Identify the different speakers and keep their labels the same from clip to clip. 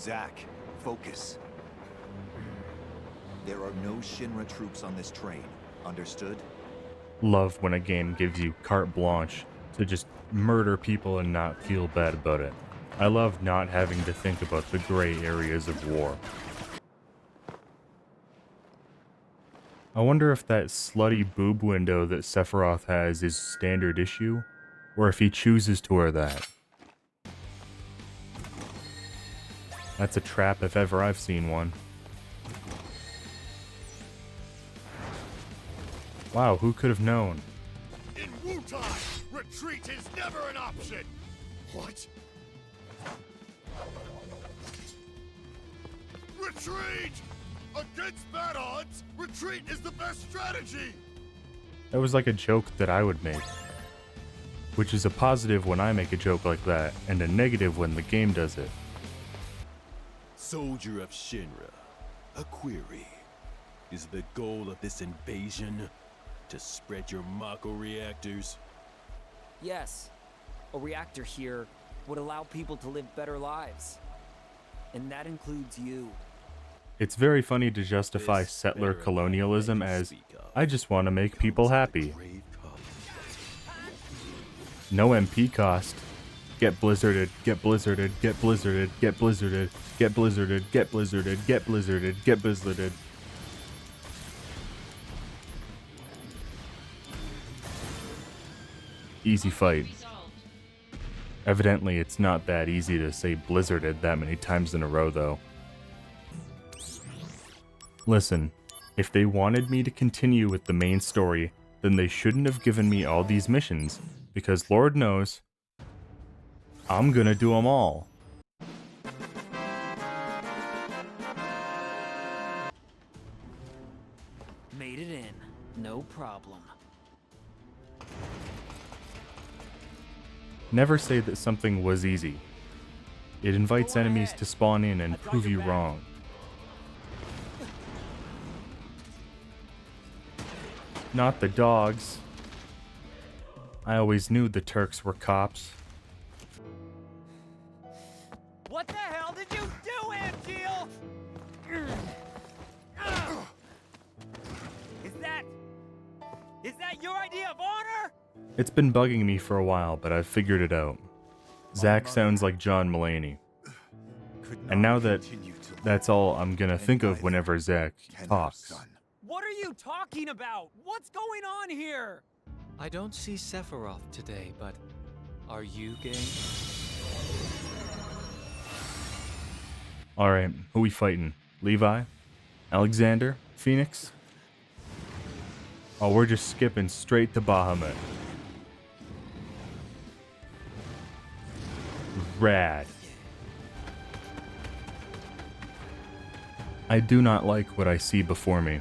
Speaker 1: Zack, focus. There are no Shinra troops on this train. Understood?
Speaker 2: Love when a game gives you carte blanche to just murder people and not feel bad about it. I love not having to think about the gray areas of war. I wonder if that slutty boob window that Sephiroth has is standard issue, or if he chooses to wear that. That's a trap if ever I've seen one. Wow, who could have known?
Speaker 3: In Wu-Tai, retreat is never an option! What? Retreat! Against bad odds, retreat is the best strategy!
Speaker 2: That was like a joke that I would make. Which is a positive when I make a joke like that, and a negative when the game does it.
Speaker 4: Soldier of Shinra, a query. Is the goal of this invasion to spread your Mako reactors?
Speaker 5: Yes. A reactor here would allow people to live better lives. And that includes you.
Speaker 2: It's very funny to justify settler colonialism as, I just want to make people happy. No MP cost. Get blizzarded, get blizzarded, get blizzarded, get blizzarded, get blizzarded, get blizzarded, get blizzarded, get blizzarded. Easy fight. Evidently, it's not that easy to say blizzarded that many times in a row, though. Listen, if they wanted me to continue with the main story, then they shouldn't have given me all these missions, because Lord knows, I'm gonna do them all.
Speaker 5: Made it in. No problem.
Speaker 2: Never say that something was easy. It invites enemies to spawn in and prove you wrong. Not the dogs. I always knew the Turks were cops.
Speaker 5: What the hell did you do, Angeal? Is that your idea of honor?
Speaker 2: It's been bugging me for a while, but I've figured it out. Zack sounds like John Mulaney. And now that's all I'm gonna think of whenever Zack talks.
Speaker 5: What are you talking about? What's going on here?
Speaker 6: I don't see Sephiroth today, but are you game?
Speaker 2: Alright, who we fighting? Levi? Alexander? Phoenix? Oh, we're just skipping straight to Bahamut. Rad. I do not like what I see before me.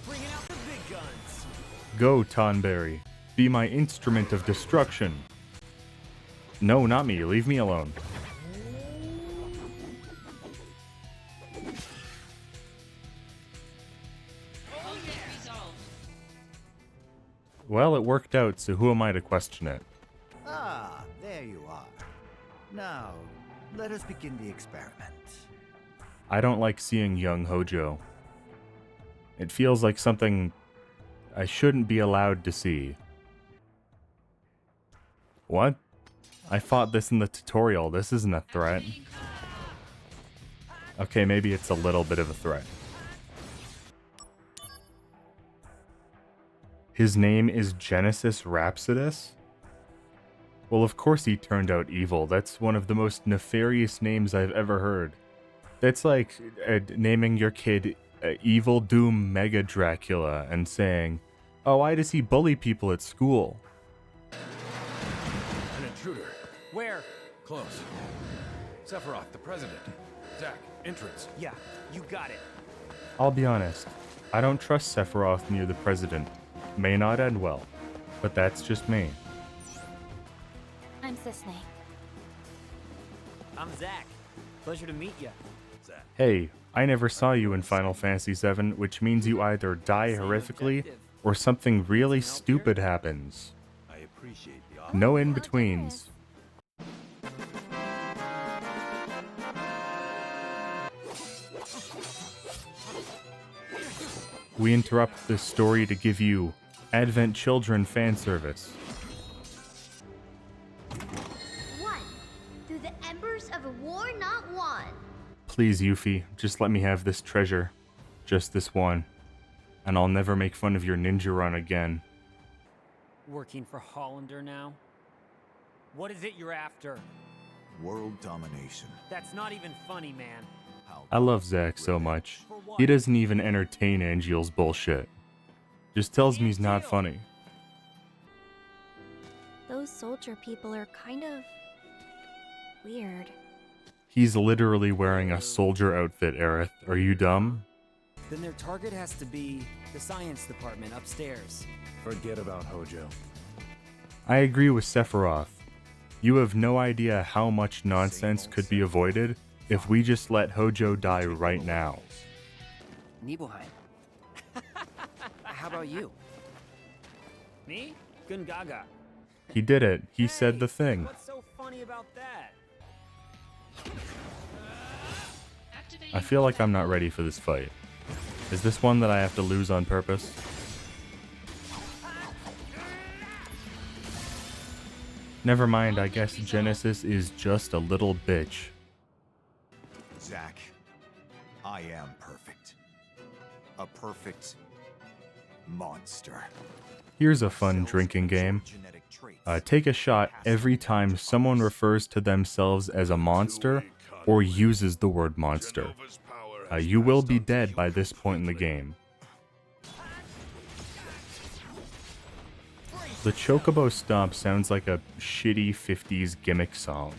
Speaker 5: Bringing out the big guns.
Speaker 2: Go, Tonberry. Be my instrument of destruction. No, not me. Leave me alone. Well, it worked out, so who am I to question it?
Speaker 7: Ah, there you are. Now, let us begin the experiment.
Speaker 2: I don't like seeing young Hojo. It feels like something I shouldn't be allowed to see. What? I fought this in the tutorial. This isn't a threat. Okay, maybe it's a little bit of a threat. His name is Genesis Rhapsodus? Well, of course he turned out evil. That's one of the most nefarious names I've ever heard. That's like naming your kid Evil Doom Mega Dracula and saying, oh, why does he bully people at school?
Speaker 3: An intruder.
Speaker 5: Where?
Speaker 3: Close. Sephiroth, the president. Zack, entrance.
Speaker 5: Yeah, you got it.
Speaker 2: I'll be honest, I don't trust Sephiroth near the president. May not end well, but that's just me.
Speaker 8: I'm Sisney.
Speaker 5: I'm Zack. Pleasure to meet you.
Speaker 3: Zack.
Speaker 2: Hey, I never saw you in Final Fantasy VII, which means you either die horrifically or something really stupid happens.
Speaker 4: I appreciate the offer.
Speaker 2: No in-betweens. We interrupt this story to give you Advent Children fan service.
Speaker 9: One. Through the embers of a war not won.
Speaker 2: Please, Yuffie, just let me have this treasure. Just this one. And I'll never make fun of your ninja run again.
Speaker 5: Working for Hollander now? What is it you're after?
Speaker 1: World domination.
Speaker 5: That's not even funny, man.
Speaker 1: How
Speaker 2: I love Zack so much. He doesn't even entertain Angeal's bullshit. Just tells me he's not funny.
Speaker 8: Those soldier people are kind of weird.
Speaker 2: He's literally wearing a soldier outfit, Aerith. Are you dumb?
Speaker 5: Then their target has to be the science department upstairs.
Speaker 4: Forget about Hojo.
Speaker 2: I agree with Sephiroth. You have no idea how much nonsense could be avoided if we just let Hojo die right now.
Speaker 6: Nibelheim. How about you?
Speaker 5: Me? Gungaga.
Speaker 2: He did it. He said the
Speaker 5: Hey,
Speaker 2: thing.
Speaker 5: What's so funny about that?
Speaker 2: I feel like I'm not ready for this fight. Is this one that I have to lose on purpose? Never mind, I guess Genesis is just a little bitch.
Speaker 1: Zack, I am perfect. A perfect monster.
Speaker 2: Here's a fun drinking game. Take a shot every time someone refers to themselves as a monster or uses the word monster. You will be dead by this point in the game. The Chocobo Stomp sounds like a shitty 50s gimmick song.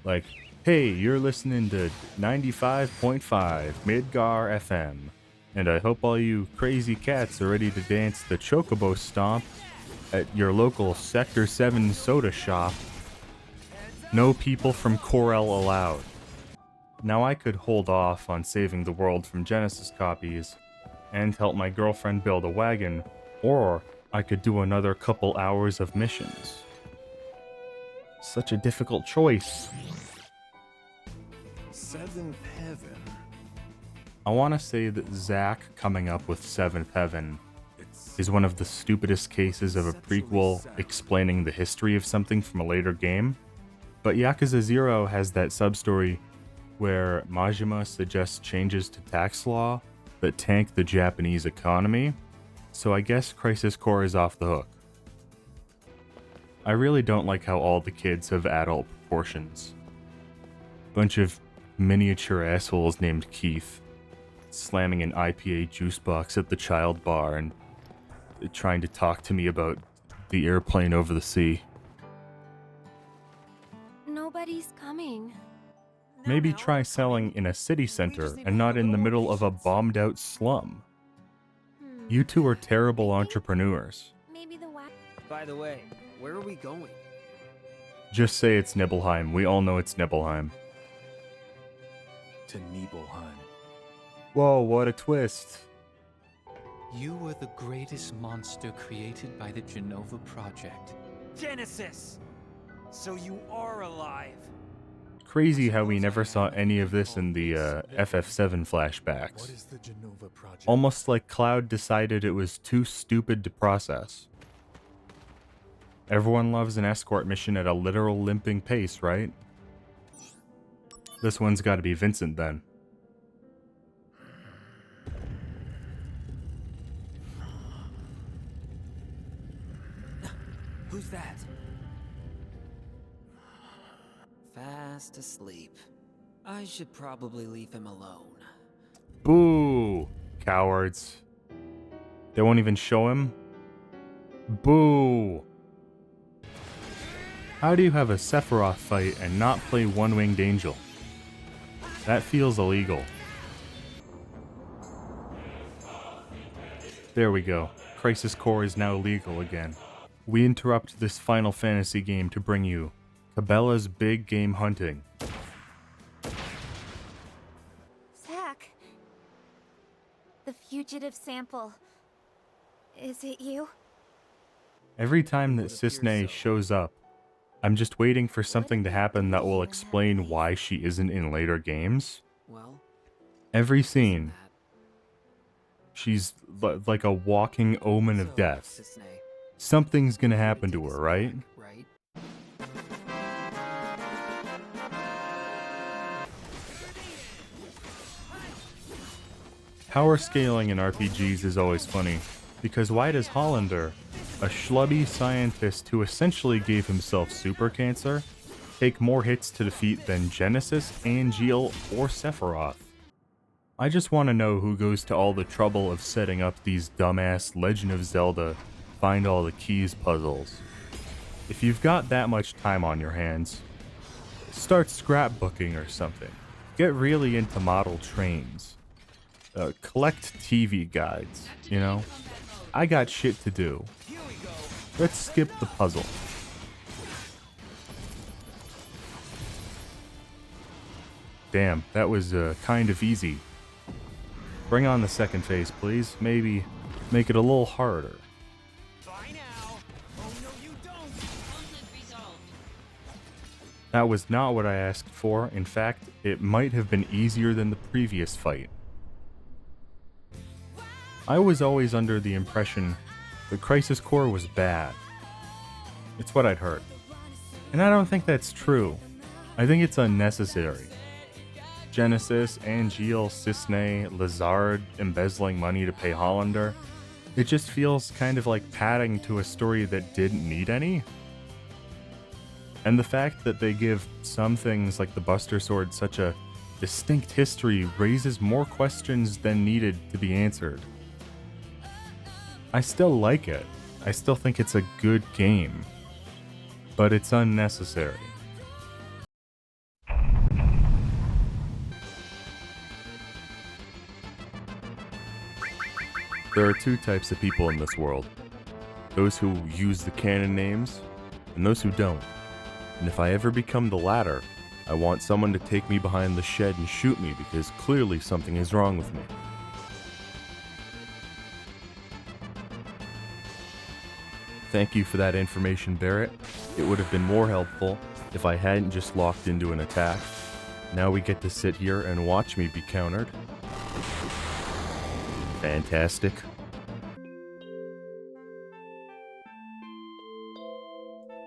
Speaker 2: Like, hey, you're listening to 95.5 Midgar FM, and I hope all you crazy cats are ready to dance the Chocobo Stomp at your local Sector 7 soda shop. No people from Corel allowed. Now I could hold off on saving the world from Genesis copies and help my girlfriend build a wagon, or I could do another couple hours of missions. Such a difficult choice.
Speaker 4: Seventh Heaven.
Speaker 2: I want to say that Zack coming up with Seventh Heaven is one of the stupidest cases of a prequel explaining the history of something from a later game. But Yakuza 0 has that sub-story where Majima suggests changes to tax law that tank the Japanese economy, so I guess Crisis Core is off the hook. I really don't like how all the kids have adult proportions. Bunch of miniature assholes named Keith, slamming an IPA juice box at the child bar and trying to talk to me about the airplane over the sea.
Speaker 8: Nobody's coming.
Speaker 2: Maybe try selling in a city center and not in the middle of a bombed out slum. You two are terrible entrepreneurs.
Speaker 8: Maybe the
Speaker 5: By the way, where are we going?
Speaker 2: Just say it's Nibelheim. We all know it's Nibelheim.
Speaker 4: To Nibelheim.
Speaker 2: Whoa, what a twist.
Speaker 6: You were the greatest monster created by the Genova Project.
Speaker 5: Genesis! So you are alive.
Speaker 2: Crazy how we never saw any of this in the FF7 flashbacks.
Speaker 3: What is the Genova Project?
Speaker 2: Almost like Cloud decided it was too stupid to process. Everyone loves an escort mission at a literal limping pace, right? This one's gotta be Vincent then.
Speaker 5: Who's that? Fast asleep. I should probably leave him alone.
Speaker 2: Boo! Cowards. They won't even show him? Boo! How do you have a Sephiroth fight and not play One-Winged Angel? That feels illegal. There we go. Crisis Core is now legal again. We interrupt this Final Fantasy game to bring you Cabela's Big Game Hunting.
Speaker 8: Zack. The fugitive sample. Is it you?
Speaker 2: Every time that Cisne shows up, I'm just waiting for something to happen that will explain why she isn't in later games.
Speaker 5: Well,
Speaker 2: Every scene, she's like a walking omen of death. Something's gonna happen to her, right? Power scaling in RPGs is always funny, because why does Hollander, a schlubby scientist who essentially gave himself super cancer, take more hits to defeat than Genesis, Angeal, or Sephiroth? I just want to know who goes to all the trouble of setting up these dumbass Legend of Zelda find all the keys puzzles. If you've got that much time on your hands, start scrapbooking or something. Get really into model trains. Collect TV guides, you know? I got shit to do. Let's skip the puzzle. Damn, that was kind of easy. Bring on the second phase, please. Maybe make it a little harder. That was not what I asked for. In fact, it might have been easier than the previous fight. I was always under the impression the Crisis Core was bad. It's what I'd heard. And I don't think that's true. I think it's unnecessary. Genesis, Angeal, Cisne, Lazard embezzling money to pay Hollander. It just feels kind of like padding to a story that didn't need any. And the fact that they give some things like the Buster Sword such a distinct history raises more questions than needed to be answered. I still like it. I still think it's a good game. But it's unnecessary. There are two types of people in this world. Those who use the canon names, and those who don't. And if I ever become the latter, I want someone to take me behind the shed and shoot me because clearly something is wrong with me. Thank you for that information, Barrett. It would have been more helpful if I hadn't just locked into an attack. Now we get to sit here and watch me be countered. Fantastic.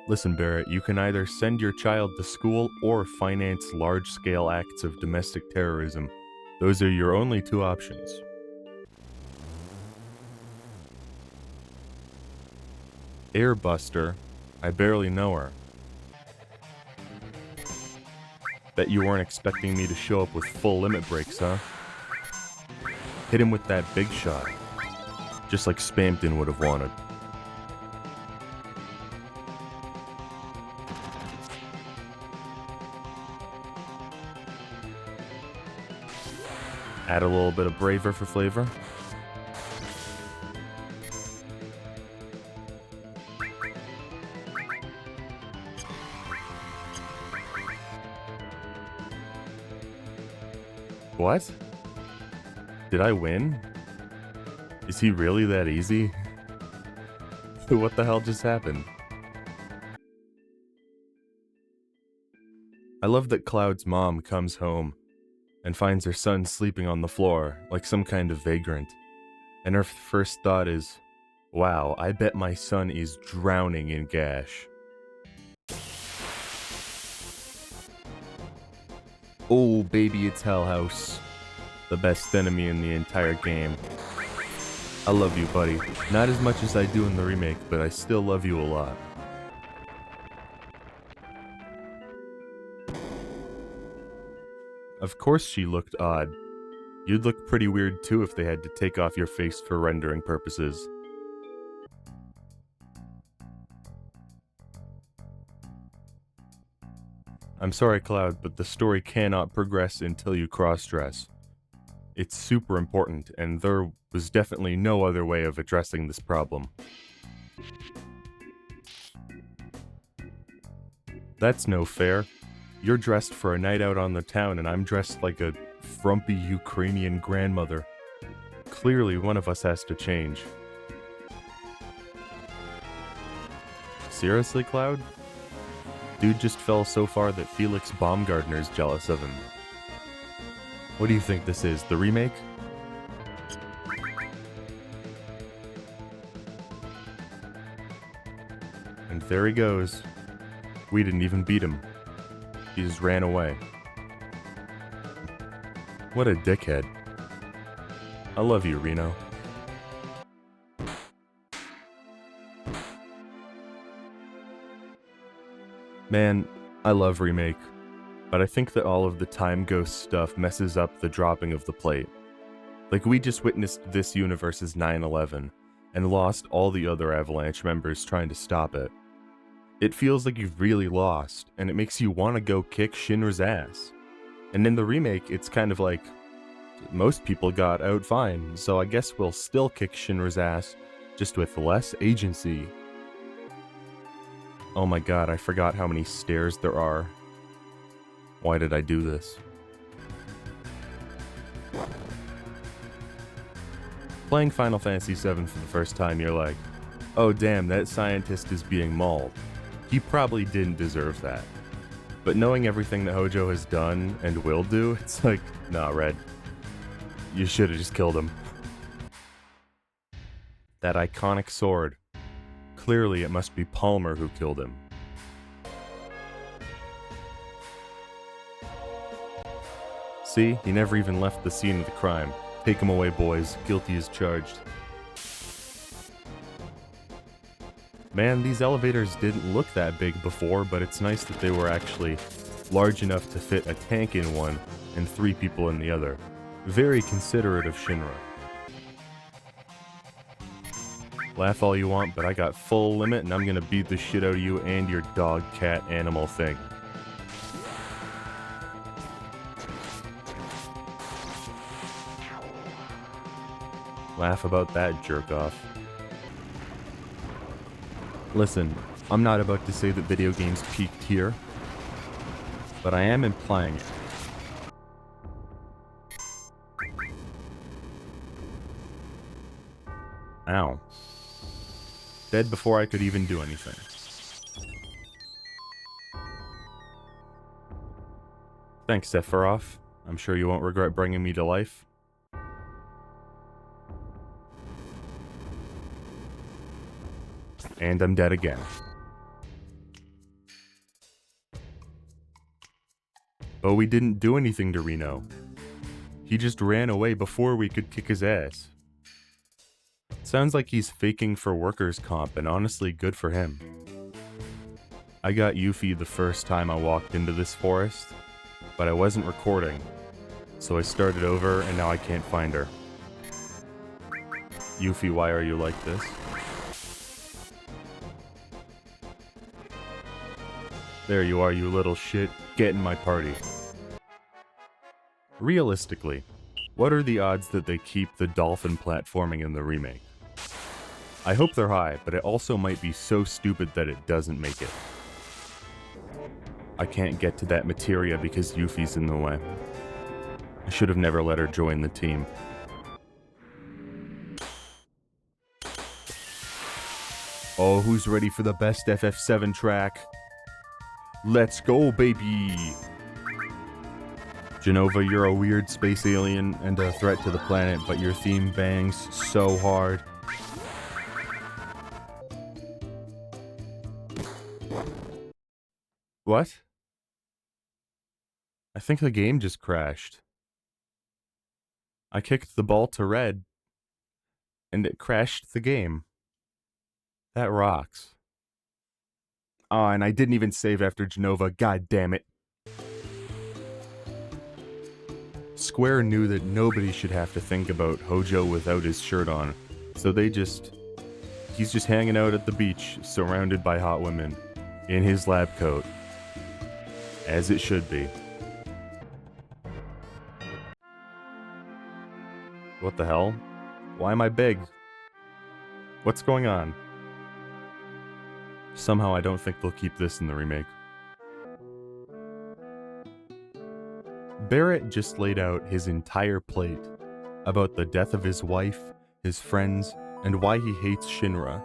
Speaker 2: Listen, Barrett, you can either send your child to school or finance large-scale acts of domestic terrorism. Those are your only two options. Airbuster, I barely know her. Bet you weren't expecting me to show up with full limit breaks, huh? Hit him with that big shot, just like Spampton would have wanted. Add a little bit of braver for flavor. What? Did I win? Is he really that easy? What the hell just happened? I love that Cloud's mom comes home and finds her son sleeping on the floor like some kind of vagrant. And her first thought is, wow, I bet my son is drowning in gash. Oh baby, it's Hell House. The best enemy in the entire game. I love you, buddy. Not as much as I do in the remake, but I still love you a lot. Of course she looked odd. You'd look pretty weird too if they had to take off your face for rendering purposes. I'm sorry, Cloud, but the story cannot progress until you cross-dress. It's super important, and there was definitely no other way of addressing this problem. That's no fair. You're dressed for a night out on the town, and I'm dressed like a frumpy Ukrainian grandmother. Clearly, one of us has to change. Seriously, Cloud? Dude just fell so far that Felix Baumgartner's jealous of him. What do you think this is, the remake? And there he goes. We didn't even beat him. He just ran away. What a dickhead. I love you, Reno. Man, I love Remake, but I think that all of the Time Ghost stuff messes up the dropping of the plate. Like, we just witnessed this universe's 9/11 and lost all the other Avalanche members trying to stop it. It feels like you've really lost, and it makes you want to go kick Shinra's ass. And in the remake, it's kind of like, most people got out fine, so I guess we'll still kick Shinra's ass, just with less agency. Oh my god, I forgot how many stairs there are. Why did I do this? Playing Final Fantasy VII for the first time, you're like, oh damn, that scientist is being mauled. He probably didn't deserve that. But knowing everything that Hojo has done and will do, it's like, nah, Red. You should have just killed him. That iconic sword. Clearly it must be Palmer who killed him. See, he never even left the scene of the crime. Take him away, boys. Guilty as charged. Man, these elevators didn't look that big before, but it's nice that they were actually large enough to fit a tank in one and 3 people in the other. Very considerate of Shinra. Laugh all you want, but I got full limit and I'm gonna beat the shit out of you and your dog, cat, animal thing. Laugh about that, jerk off. Listen, I'm not about to say that video games peaked here, but I am implying it. Ow. Dead before I could even do anything. Thanks, Sephiroth. I'm sure you won't regret bringing me to life. And I'm dead again. But we didn't do anything to Reno. He just ran away before we could kick his ass. Sounds like he's faking for workers' comp, and honestly, good for him. I got Yuffie the first time I walked into this forest, but I wasn't recording, so I started over and now I can't find her. Yuffie, why are you like this? There you are, you little shit. Get in my party. Realistically, what are the odds that they keep the dolphin platforming in the remake? I hope they're high, but it also might be so stupid that it doesn't make it. I can't get to that materia because Yuffie's in the way. I should have never let her join the team. Oh, who's ready for the best FF7 track? Let's go, baby! Jenova, you're a weird space alien and a threat to the planet, but your theme bangs so hard. What? I think the game just crashed. I kicked the ball to Red, and it crashed the game. That rocks. Oh, and I didn't even save after Jenova, god damn it. Square knew that nobody should have to think about Hojo without his shirt on, so he's just hanging out at the beach, surrounded by hot women, in his lab coat. As it should be. What the hell? Why am I big? What's going on? Somehow I don't think they'll keep this in the remake. Barrett just laid out his entire plate about the death of his wife, his friends, and why he hates Shinra.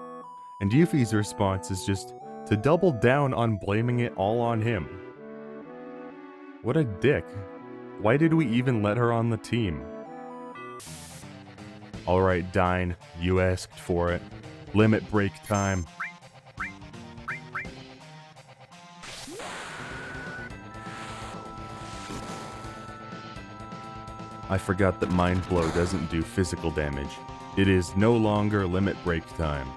Speaker 2: And Yuffie's response is just to double down on blaming it all on him. What a dick. Why did we even let her on the team? Alright, Dine, you asked for it. Limit break time. I forgot that Mind Blow doesn't do physical damage. It is no longer limit break time.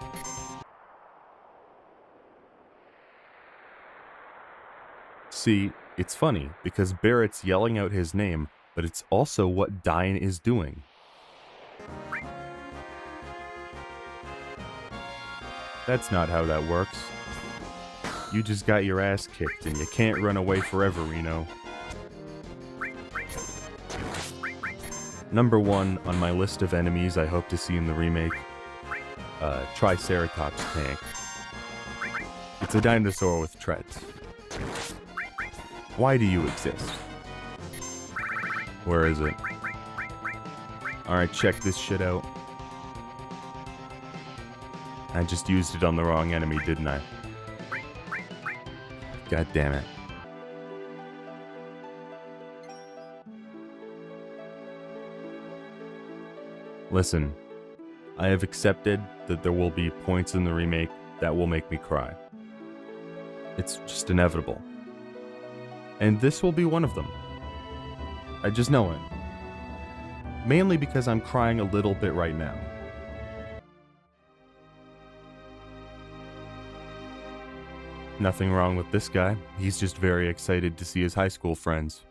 Speaker 2: See, it's funny, because Barrett's yelling out his name, but it's also what Dine is doing. That's not how that works. You just got your ass kicked, and you can't run away forever, Reno. Number 1 on my list of enemies I hope to see in the remake, Triceratops tank. It's a dinosaur with treads. Why do you exist? Where is it? Alright, check this shit out. I just used it on the wrong enemy, didn't I? God damn it. Listen, I have accepted that there will be points in the remake that will make me cry. It's just inevitable. And this will be one of them. I just know it. Mainly because I'm crying a little bit right now. Nothing wrong with this guy. He's just very excited to see his high school friends.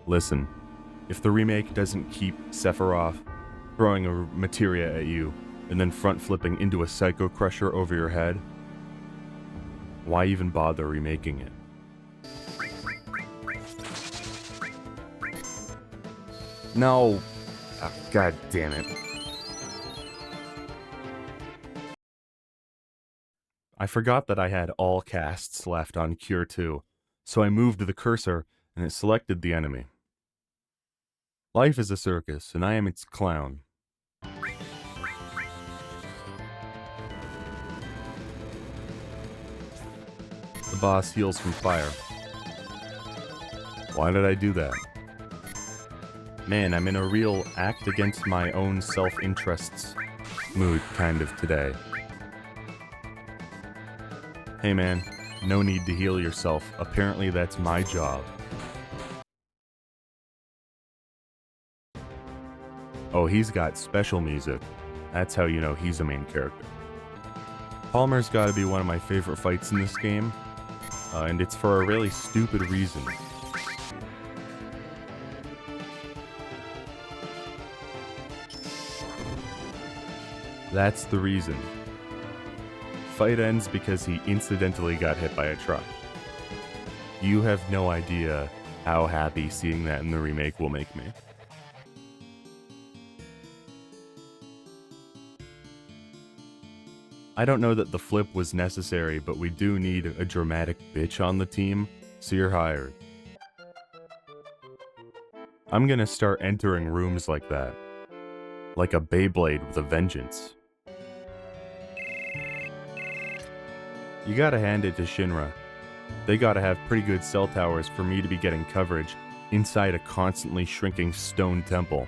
Speaker 2: Listen, if the remake doesn't keep Sephiroth throwing a materia at you and then front flipping into a Psycho Crusher over your head, why even bother remaking it? No. Oh, God damn it. I forgot that I had all casts left on Cure 2, so I moved the cursor and it selected the enemy. Life is a circus, and I am its clown. The boss heals from fire. Why did I do that? Man, I'm in a real act against my own self-interests mood kind of today. Hey man, no need to heal yourself. Apparently that's my job. Oh, he's got special music. That's how you know he's a main character. Palmer's gotta be one of my favorite fights in this game, and it's for a really stupid reason. That's the reason. Fight ends because he incidentally got hit by a truck. You have no idea how happy seeing that in the remake will make me. I don't know that the flip was necessary, but we do need a dramatic bitch on the team, so you're hired. I'm gonna start entering rooms like that. Like a Beyblade with a vengeance. You gotta hand it to Shinra. They gotta have pretty good cell towers for me to be getting coverage inside a constantly shrinking stone temple.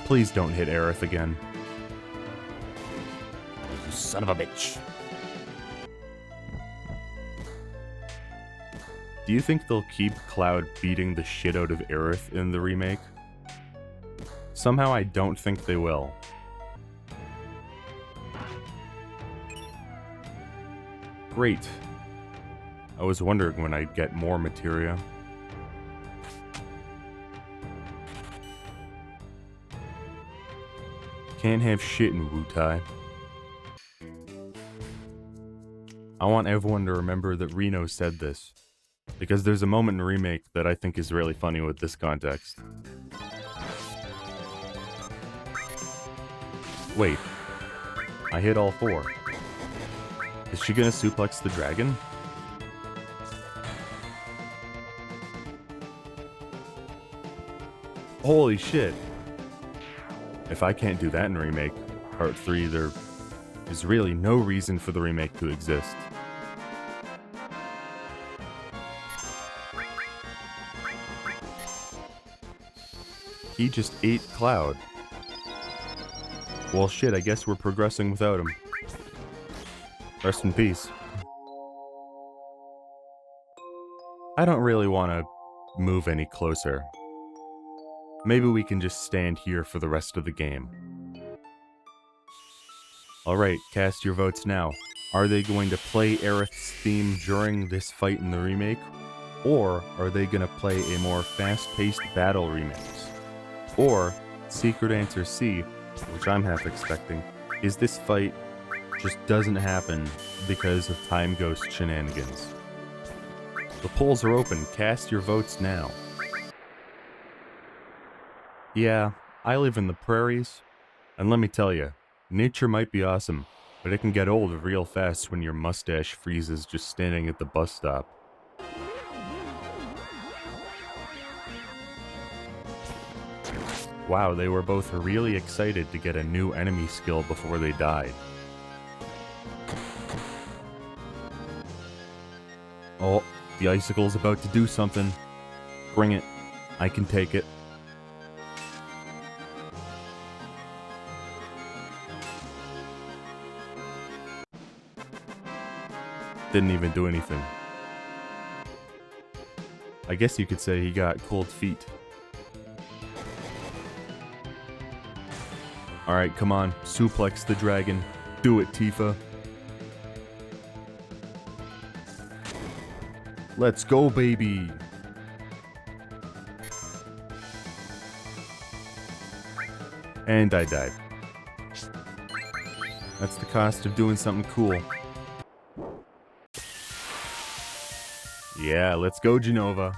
Speaker 2: Please don't hit Aerith again. You son of a bitch. Do you think they'll keep Cloud beating the shit out of Aerith in the remake? Somehow I don't think they will. Great. I was wondering when I'd get more materia. Can't have shit in Wutai. I want everyone to remember that Reno said this, because there's a moment in Remake that I think is really funny with this context. Wait, I hit all four. Is she gonna suplex the dragon? Holy shit. If I can't do that in Remake, Part 3, there is really no reason for the remake to exist. He just ate Cloud. Well, shit, I guess we're progressing without him. Rest in peace. I don't really want to move any closer. Maybe we can just stand here for the rest of the game. Alright, cast your votes now. Are they going to play Aerith's theme during this fight in the remake? Or are they going to play a more fast-paced battle remix? Or, secret answer C, which I'm half expecting, is this fight just doesn't happen because of Time Ghost shenanigans. The polls are open, cast your votes now. Yeah, I live in the prairies, and let me tell you, nature might be awesome, but it can get old real fast when your mustache freezes just standing at the bus stop. Wow, they were both really excited to get a new enemy skill before they died. Oh, the icicle's about to do something. Bring it. I can take it. Didn't even do anything. I guess you could say he got cold feet. Alright, come on. Suplex the dragon. Do it, Tifa. Let's go, baby! And I died. That's the cost of doing something cool. Yeah, let's go, Genova.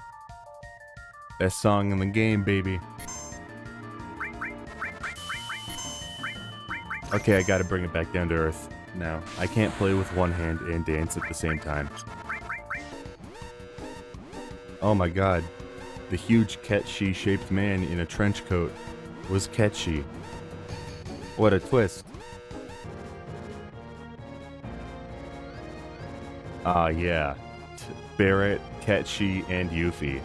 Speaker 2: Best song in the game, baby. Okay, I gotta bring it back down to earth now. I can't play with one hand and dance at the same time. Oh my god. The huge Ketchi-shaped man in a trench coat was Ketchi. What a twist. Ah, yeah. Barrett, Ketchi, and Yuffie.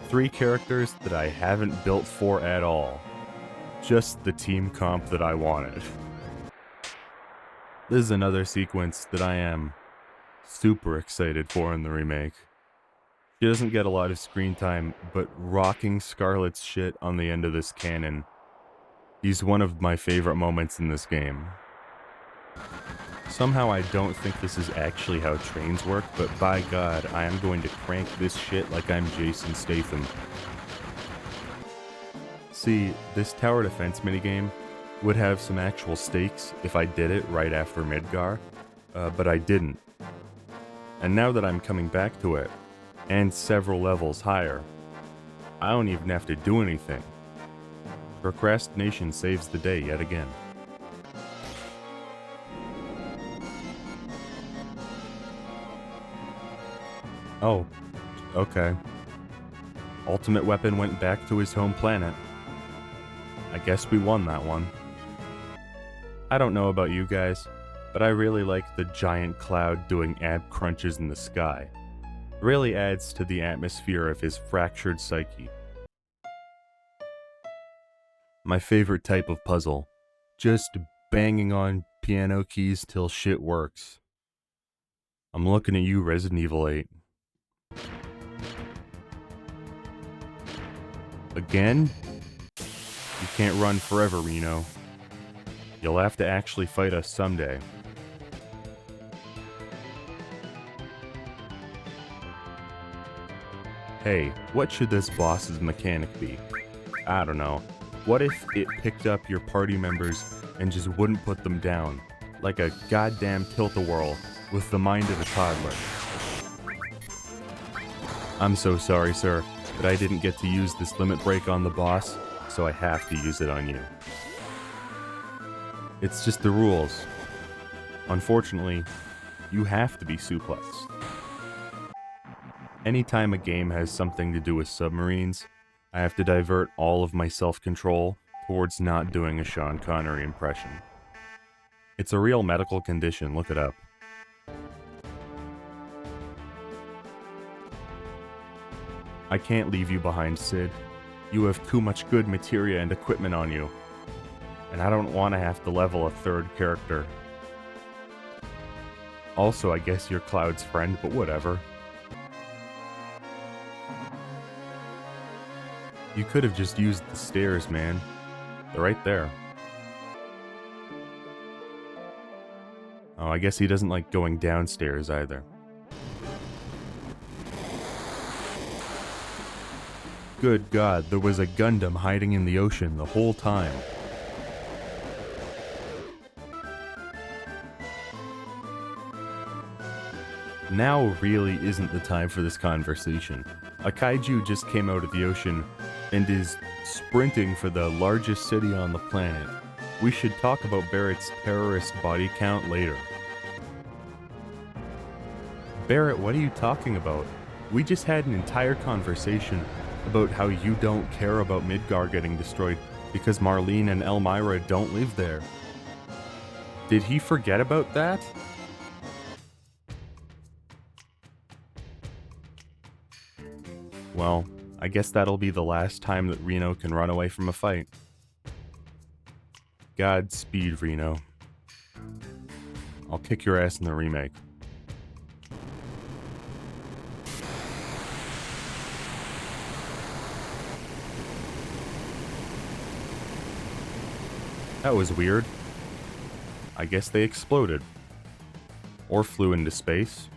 Speaker 2: 3 characters that I haven't built for at all. Just the team comp that I wanted. This is another sequence that I am super excited for in the remake. She doesn't get a lot of screen time, but rocking Scarlet's shit on the end of this cannon is one of my favorite moments in this game. Somehow I don't think this is actually how trains work, but by God, I am going to crank this shit like I'm Jason Statham. See, this tower defense minigame would have some actual stakes if I did it right after Midgar, but I didn't. And now that I'm coming back to it, and several levels higher, I don't even have to do anything. Procrastination saves the day yet again. Oh, okay. Ultimate Weapon went back to his home planet. I guess we won that one. I don't know about you guys, but I really like the giant cloud doing ab crunches in the sky. It really adds to the atmosphere of his fractured psyche. My favorite type of puzzle. Just banging on piano keys till shit works. I'm looking at you, Resident Evil 8. Again? You can't run forever, Reno. You'll have to actually fight us someday. Hey, what should this boss's mechanic be? I don't know. What if it picked up your party members and just wouldn't put them down? Like a goddamn tilt-a-whirl with the mind of a toddler. I'm so sorry, sir, but I didn't get to use this limit break on the boss, so I have to use it on you. It's just the rules. Unfortunately, you have to be suplexed. Anytime a game has something to do with submarines, I have to divert all of my self-control towards not doing a Sean Connery impression. It's a real medical condition, look it up. I can't leave you behind, Sid. You have too much good materia and equipment on you. And I don't want to have to level a third character. Also, I guess you're Cloud's friend, but whatever. You could have just used the stairs, man. They're right there. Oh, I guess he doesn't like going downstairs either. Good God, there was a Gundam hiding in the ocean the whole time. Now really isn't the time for this conversation. A kaiju just came out of the ocean and is sprinting for the largest city on the planet. We should talk about Barrett's terrorist body count later. Barrett, what are you talking about? We just had an entire conversation about how you don't care about Midgar getting destroyed because Marlene and Elmira don't live there. Did he forget about that? Well, I guess that'll be the last time that Reno can run away from a fight. Godspeed, Reno. I'll kick your ass in the remake. That was weird. I guess they exploded. Or flew into space.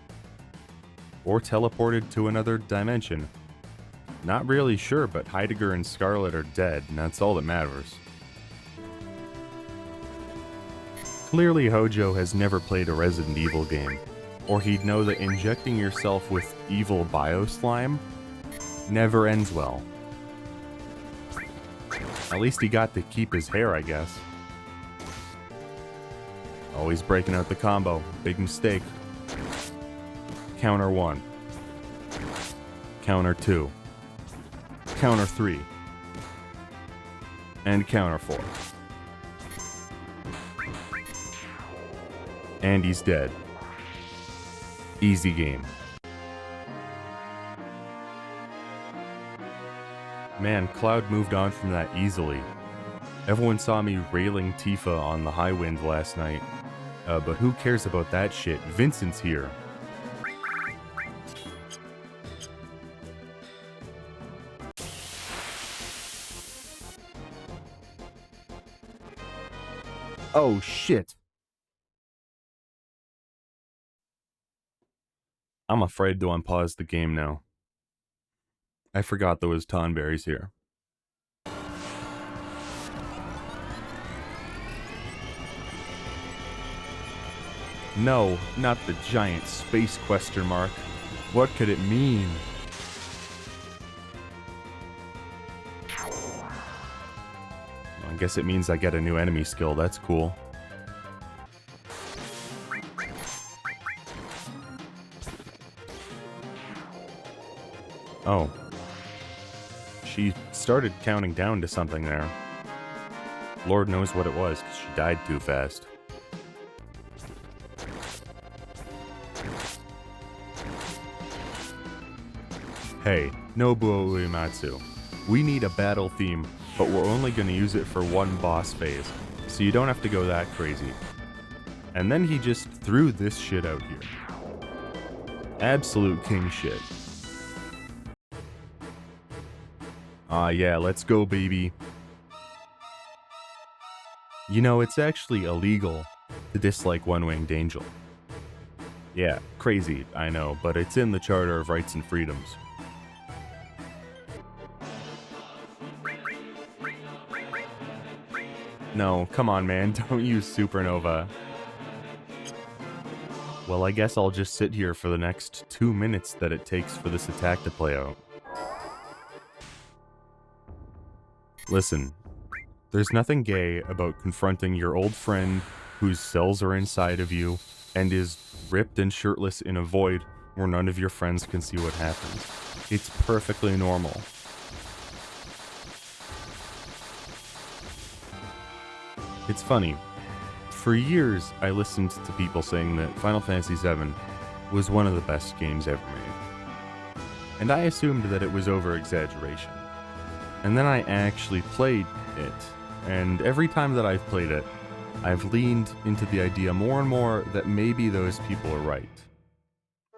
Speaker 2: Or teleported to another dimension. Not really sure, but Heidegger and Scarlet are dead, and that's all that matters. Clearly Hojo has never played a Resident Evil game, or he'd know that injecting yourself with evil bioslime never ends well. At least he got to keep his hair, I guess. Always breaking out the combo. Big mistake. Counter 1. Counter 2. Counter 3. And counter 4. And he's dead. Easy game. Man, Cloud moved on from that easily. Everyone saw me railing Tifa on the high wind last night. But who cares about that shit? Vincent's here. Oh shit. I'm afraid to unpause the game now. I forgot there was Tonberries here. No, not the giant space question mark. What could it mean? I guess it means I get a new enemy skill, that's cool. Oh. She started counting down to something there. Lord knows what it was, because she died too fast. Hey, Nobuo Uematsu. We need a battle theme, but we're only going to use it for one boss phase, so you don't have to go that crazy. And then he just threw this shit out here. Absolute king shit. Ah yeah, let's go baby. You know, it's actually illegal to dislike One-Winged Angel. Yeah, crazy, I know, but it's in the Charter of Rights and Freedoms. No, come on man, don't use Supernova. Well, I guess I'll just sit here for the next 2 minutes that it takes for this attack to play out. Listen, there's nothing gay about confronting your old friend whose cells are inside of you and is ripped and shirtless in a void where none of your friends can see what happens. It's perfectly normal. It's funny. For years, I listened to people saying that Final Fantasy VII was one of the best games ever made. And I assumed that it was over-exaggeration. And then I actually played it, and every time that I've played it, I've leaned into the idea more and more that maybe those people are right.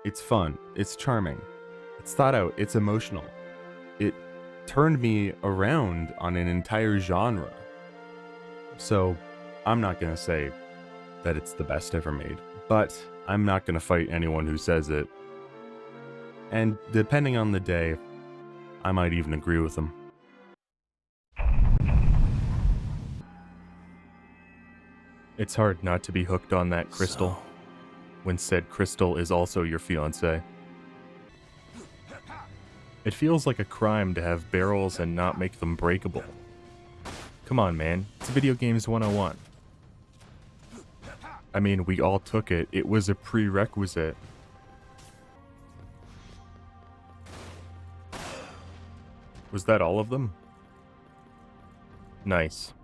Speaker 2: It's fun, it's charming, it's thought out, it's emotional. It turned me around on an entire genre. So, I'm not gonna say that it's the best ever made, but I'm not gonna fight anyone who says it. And depending on the day, I might even agree with them. It's hard not to be hooked on that crystal, when said crystal is also your fiancé. It feels like a crime to have barrels and not make them breakable. Come on, man, it's Video Games 101. I mean, we all took it. It was a prerequisite. Was that all of them? Nice.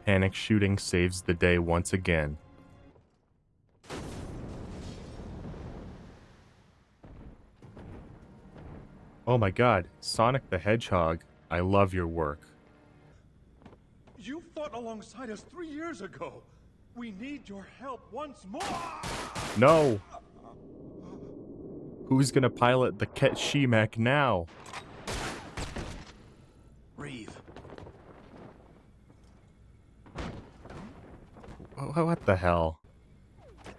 Speaker 2: Panic shooting saves the day once again. Oh my god, Sonic the Hedgehog, I love your work.
Speaker 3: You fought alongside us 3 years ago. We need your help once more.
Speaker 2: No! Who's gonna pilot the Ket Shemek now?
Speaker 4: Reeve.
Speaker 2: What the hell?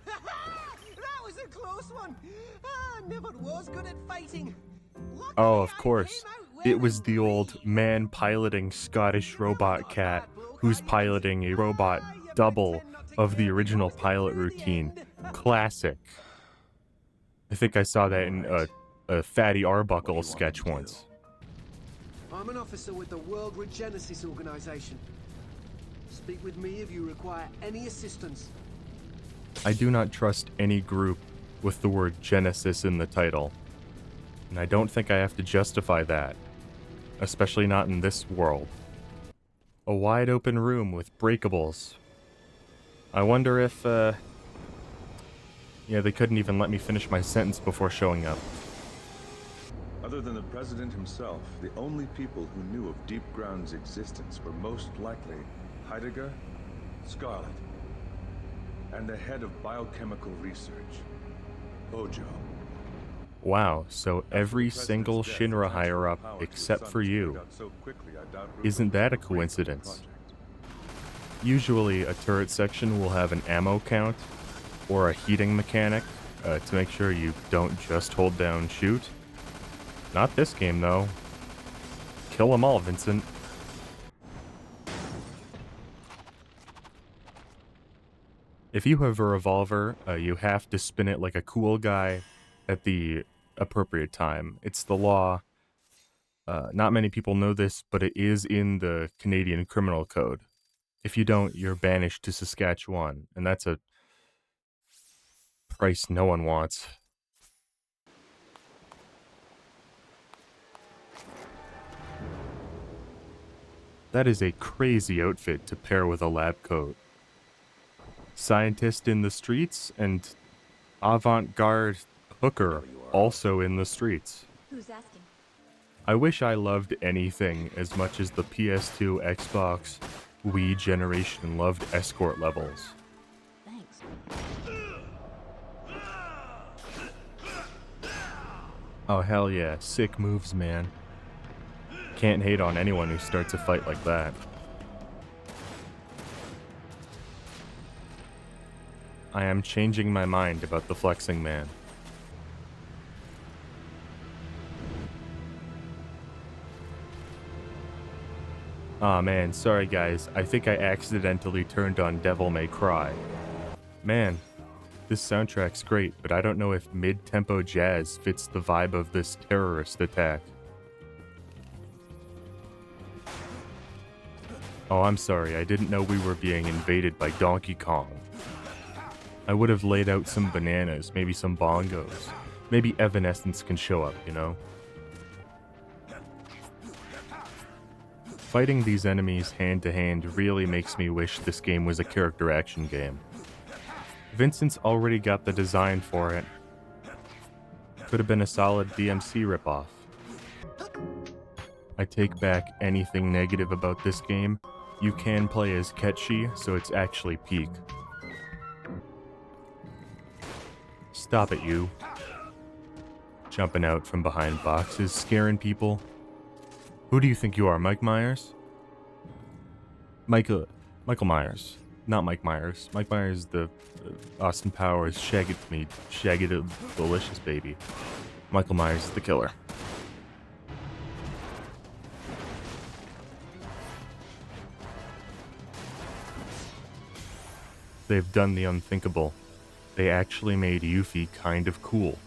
Speaker 10: That was a close one. Never was good at fighting. Luckily,
Speaker 2: Oh, of
Speaker 10: I
Speaker 2: course.
Speaker 10: came out
Speaker 2: It was
Speaker 10: wearing
Speaker 2: the old man piloting Scottish robot cat who's piloting a robot double of the original pilot routine. Classic. I think I saw that in a Fatty Arbuckle sketch once.
Speaker 10: I'm an officer with the World Regenesis Organization. Speak with me if you require any assistance.
Speaker 2: I do not trust any group with the word Genesis in the title. And I don't think I have to justify that. Especially not in this world. A wide open room with breakables. I wonder if, yeah, they couldn't even let me finish my sentence before showing up.
Speaker 11: Other than the president himself, the only people who knew of Deep Ground's existence were most likely Heidegger, Scarlet, and the head of biochemical research, Ojo.
Speaker 2: Wow, so every single Shinra higher-up except for you. Isn't that a coincidence? Usually a turret section will have an ammo count, or a heating mechanic, to make sure you don't just hold down shoot. Not this game, though. Kill them all, Vincent. If you have a revolver, you have to spin it like a cool guy at the appropriate time. It's the law. Not many people know this, but it is in the Canadian Criminal Code. If you don't, you're banished to Saskatchewan, and that's a price no one wants. That is a crazy outfit to pair with a lab coat. Scientist in the streets and avant-garde hooker also in the streets.
Speaker 9: Who's asking?
Speaker 2: I wish I loved anything as much as the PS2, Xbox, Wii generation loved escort levels.
Speaker 9: Thanks.
Speaker 2: Oh hell yeah, sick moves, man. Can't hate on anyone who starts a fight like that. I am changing my mind about the flexing man. Aw man, sorry guys, I think I accidentally turned on Devil May Cry. Man, this soundtrack's great, but I don't know if mid-tempo jazz fits the vibe of this terrorist attack. Oh, I'm sorry, I didn't know we were being invaded by Donkey Kong. I would have laid out some bananas, maybe some bongos. Maybe Evanescence can show up, you know? Fighting these enemies hand to hand really makes me wish this game was a character action game. Vincent's already got the design for it. Could have been a solid DMC ripoff. I take back anything negative about this game. You can play as Ketchi, so it's actually peak. Stop it, you. Jumping out from behind boxes, scaring people. Who do you think you are, Mike Myers? Michael Myers. Not Mike Myers. Mike Myers, the Austin Powers, Shaggy me, Shaggy the delicious baby. Michael Myers is the killer. They've done the unthinkable. They actually made Yuffie kind of cool.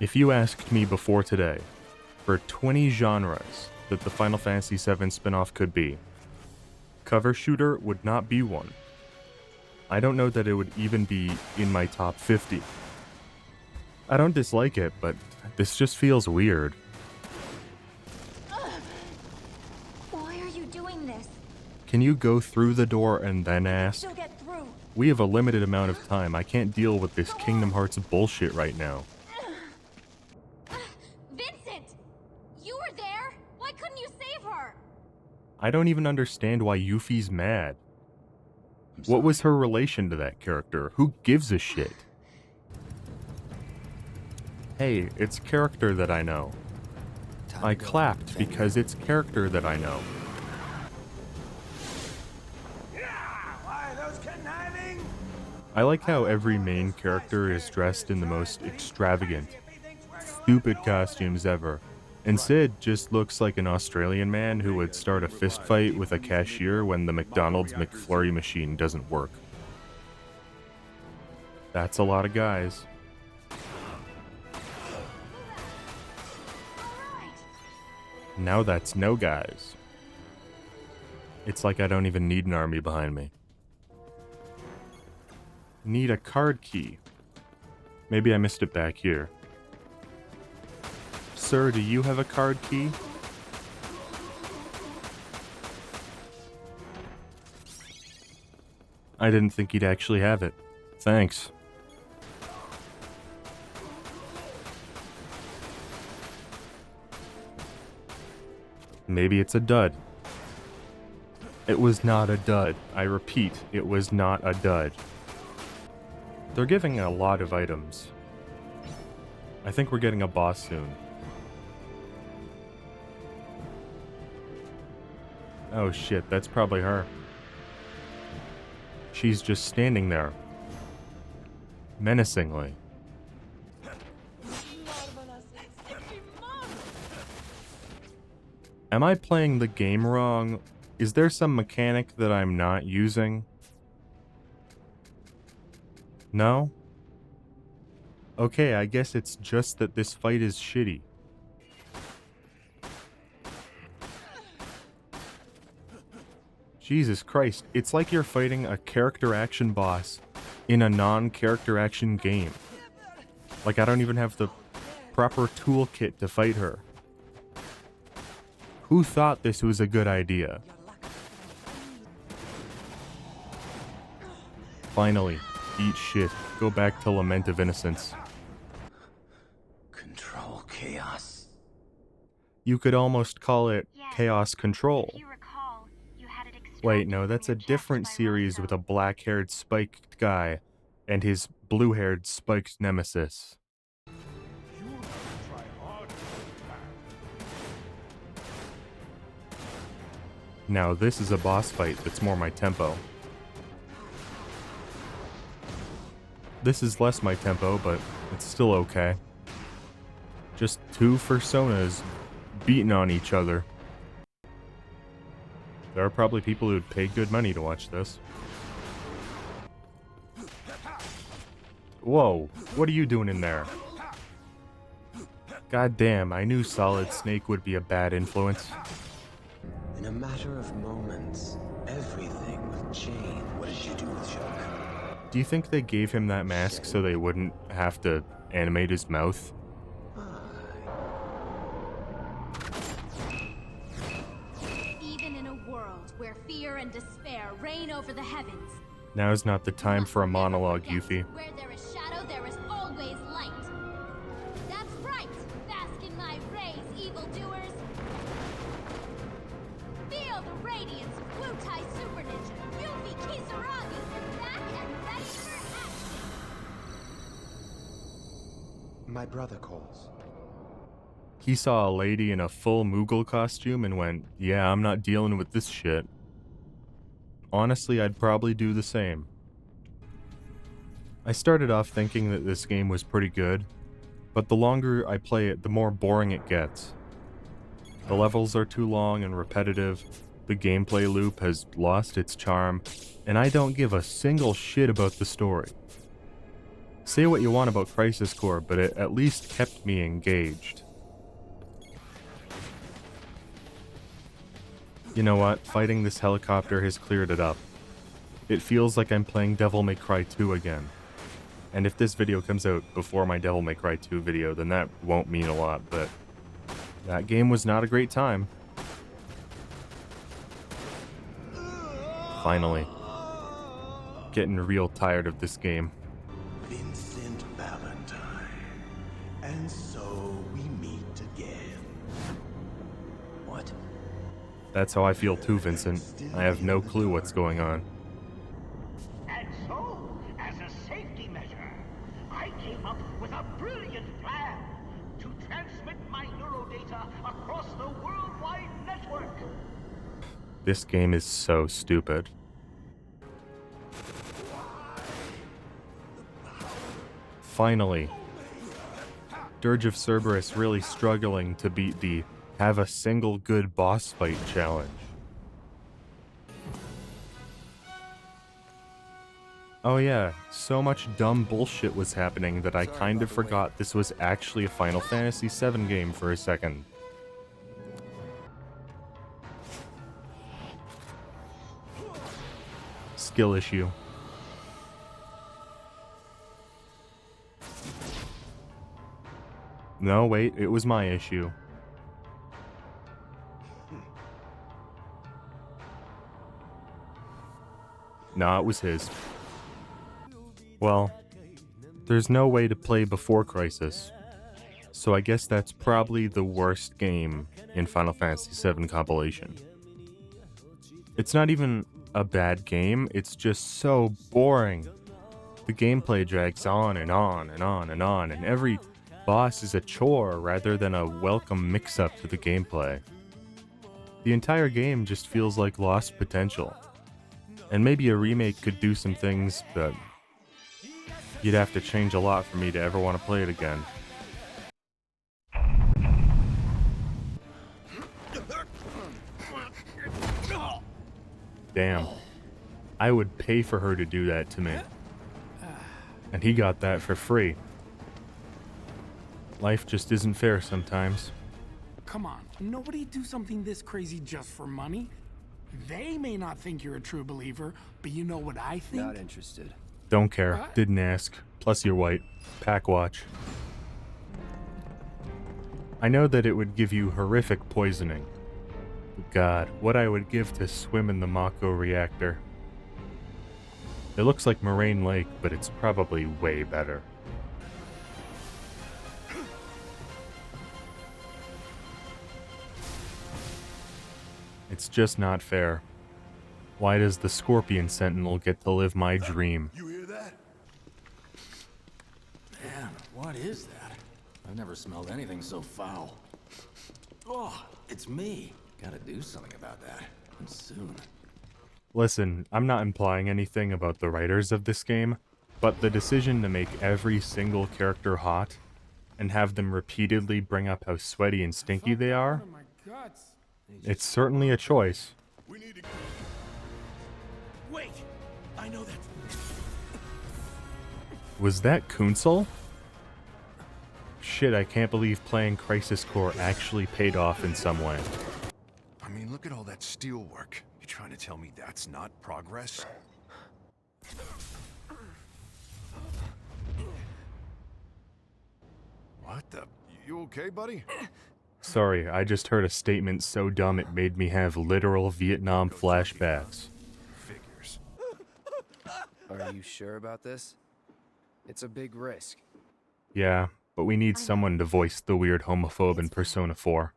Speaker 2: If you asked me before today, for 20 genres that the Final Fantasy VII spin-off could be, cover shooter would not be one. I don't know that it would even be in my top 50. I don't dislike it, but this just feels weird.
Speaker 9: Why are you doing this?
Speaker 2: Can you go through the door and then ask?
Speaker 9: She'll get through.
Speaker 2: We have a limited amount of time. I can't deal with this Kingdom Hearts bullshit right now.
Speaker 9: Vincent! You were there? Why couldn't you save her?
Speaker 2: I don't even understand why Yuffie's mad. What was her relation to that character? Who gives a shit? Hey, it's character that I know. I clapped because it's character that I know. I like how every main character is dressed in the most extravagant, stupid costumes ever. And Sid just looks like an Australian man who would start a fistfight with a cashier when the McDonald's McFlurry machine doesn't work. That's a lot of guys. Now that's no guys. It's like I don't even need an army behind me. Need a card key. Maybe I missed it back here. Sir, do you have a card key? I didn't think he'd actually have it. Thanks. Maybe it's a dud. It was not a dud. I repeat, it was not a dud. They're giving a lot of items. I think we're getting a boss soon. Oh shit, that's probably her. She's just standing there. Menacingly. Am I playing the game wrong? Is there some mechanic that I'm not using? No? Okay, I guess it's just that this fight is shitty. Jesus Christ, it's like you're fighting a character action boss in a non-character action game. Like I don't even have the proper toolkit to fight her. Who thought this was a good idea? Finally, eat shit. Go back to Lament of Innocence.
Speaker 12: Control chaos.
Speaker 2: You could almost call it Chaos Control. Wait, no, that's a different series with a black-haired spiked guy and his blue-haired spiked nemesis. Now this is a boss fight that's more my tempo. This is less my tempo, but it's still okay. Just two personas beating on each other. There are probably people who'd pay good money to watch this. Whoa, what are you doing in there? God damn, I knew Solid Snake would be a bad influence.
Speaker 12: In a matter of moments, everything will change. What did you do with Shock?
Speaker 2: Do you think they gave him that mask so they wouldn't have to animate his mouth?
Speaker 9: where fear and despair reign over the heavens.
Speaker 2: Now is not the time for a monologue, Yuffie.
Speaker 9: Where there is shadow, there is always light. That's right! Bask in my rays, evildoers! Feel the radiance of Wutai Super Ninja, Yuffie Kisaragi, back and ready for action!
Speaker 12: My brother calls.
Speaker 2: He saw a lady in a full Moogle costume and went, yeah, I'm not dealing with this shit. Honestly, I'd probably do the same. I started off thinking that this game was pretty good, but the longer I play it, the more boring it gets. The levels are too long and repetitive, the gameplay loop has lost its charm, and I don't give a single shit about the story. Say what you want about Crisis Core, but it at least kept me engaged. You know what? Fighting this helicopter has cleared it up. It feels like I'm playing Devil May Cry 2 again. And if this video comes out before my Devil May Cry 2 video, then that won't mean a lot, but that game was not a great time. Finally. Getting real tired of this game.
Speaker 12: Vincent Valentine. And so we meet again. What?
Speaker 2: That's how I feel too, Vincent. I have no clue what's going on.
Speaker 13: And so, as a safety measure, I came up with a brilliant plan to transmit my neurodata across the worldwide network.
Speaker 2: This game is so stupid. Finally. Dirge of Cerberus really struggling to beat the have a single good boss fight challenge. Oh yeah, so much dumb bullshit was happening that I kind of forgot this was actually a Final Fantasy VII game for a second. Skill issue. No, wait, it was my issue. Nah, it was his. Well, there's no way to play before Crisis, so I guess that's probably the worst game in Final Fantasy VII Compilation. It's not even a bad game, it's just so boring. The gameplay drags on and on and on and on, and every boss is a chore rather than a welcome mix-up to the gameplay. The entire game just feels like lost potential. And maybe a remake could do some things, but you'd have to change a lot for me to ever want to play it again. Damn. I would pay for her to do that to me. And he got that for free. Life just isn't fair sometimes.
Speaker 14: Come on, nobody do something this crazy just for money. They may not think you're a true believer, but you know what I think?
Speaker 12: Not interested.
Speaker 2: Don't care. Didn't ask. Plus you're white. Pack watch. I know that it would give you horrific poisoning. God, what I would give to swim in the Mako reactor. It looks like Moraine Lake, but it's probably way better. It's just not fair. Why does the Scorpion Sentinel get to live my dream?
Speaker 3: You hear that?
Speaker 15: Man, what is that? I've never smelled anything so foul. Oh, it's me. Gotta do something about that. And soon.
Speaker 2: Listen, I'm not implying anything about the writers of this game, but the decision to make every single character hot and have them repeatedly bring up how sweaty and stinky they are, it's certainly a choice.
Speaker 3: We need to... Wait! I know that...
Speaker 2: Was that Kunsel? Shit, I can't believe playing Crisis Core actually paid off in some way.
Speaker 3: I mean, look at all that steel work. You trying to tell me that's not progress? What the... You okay, buddy?
Speaker 2: Sorry, I just heard a statement so dumb it made me have literal Vietnam flashbacks.
Speaker 16: Figures. Are you sure about this? It's a big risk.
Speaker 2: Yeah, but we need someone to voice the weird homophobe in Persona 4.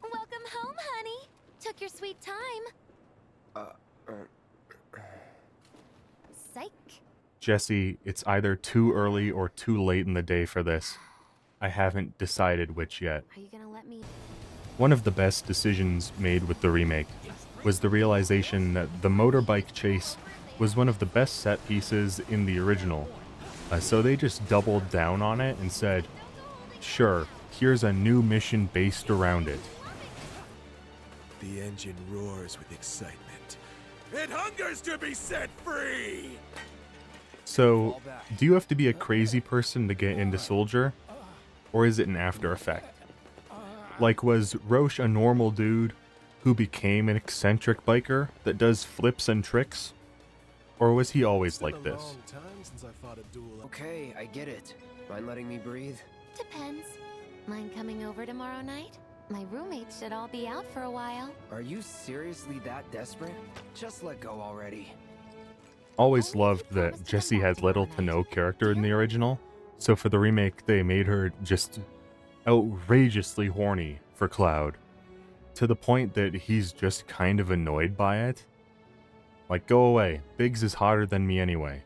Speaker 9: Welcome home, honey. Took your sweet time. Psych.
Speaker 2: Jesse, it's either too early or too late in the day for this. I haven't decided which yet.
Speaker 8: Are you gonna let me?
Speaker 2: One of the best decisions made with the remake was the realization that the motorbike chase was one of the best set pieces in the original. So they just doubled down on it and said, sure, here's a new mission based around it.
Speaker 3: The engine roars with excitement. It hungers to be set free!
Speaker 2: So, do you have to be a crazy person to get into Soldier? Or is it an after effect? Like, was Roche a normal dude who became an eccentric biker that does flips and tricks? Or was he always like this?
Speaker 16: Okay, I get it. Mind letting me breathe?
Speaker 8: Depends. Mind coming over tomorrow night? My roommates should all be out for a while.
Speaker 16: Are you seriously that desperate? Just let go already.
Speaker 2: Always loved that Jessie had little to no character in the original, so for the remake they made her just outrageously horny for Cloud, to the point that he's just kind of annoyed by it. Like, go away, Biggs is hotter than me anyway.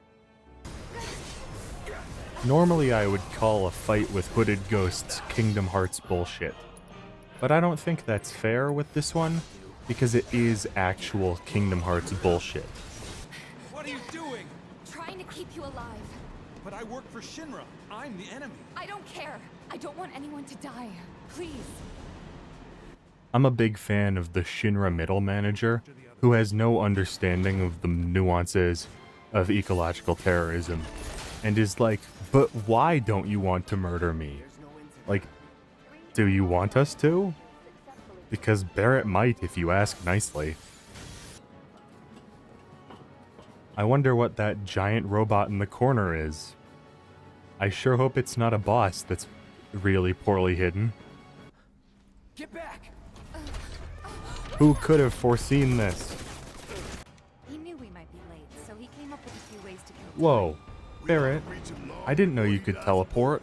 Speaker 2: Normally I would call a fight with hooded ghosts Kingdom Hearts bullshit, but I don't think that's fair with this one, because it is actual Kingdom Hearts bullshit.
Speaker 17: What are you doing?
Speaker 18: Trying to keep you alive.
Speaker 17: But I work for Shinra. I'm the enemy.
Speaker 18: I don't care. I don't want anyone to die. Please.
Speaker 2: I'm a big fan of the Shinra middle manager, who has no understanding of the nuances of ecological terrorism, and is like, but why don't you want to murder me? Like, do you want us to? Because Barrett might if you ask nicely. I wonder what that giant robot in the corner is. I sure hope it's not a boss that's really poorly hidden.
Speaker 17: Get back!
Speaker 2: Who could have foreseen this?
Speaker 18: He knew we might be late, so he came up with a few ways to kill time.
Speaker 2: Whoa, Barrett, I didn't know you could teleport.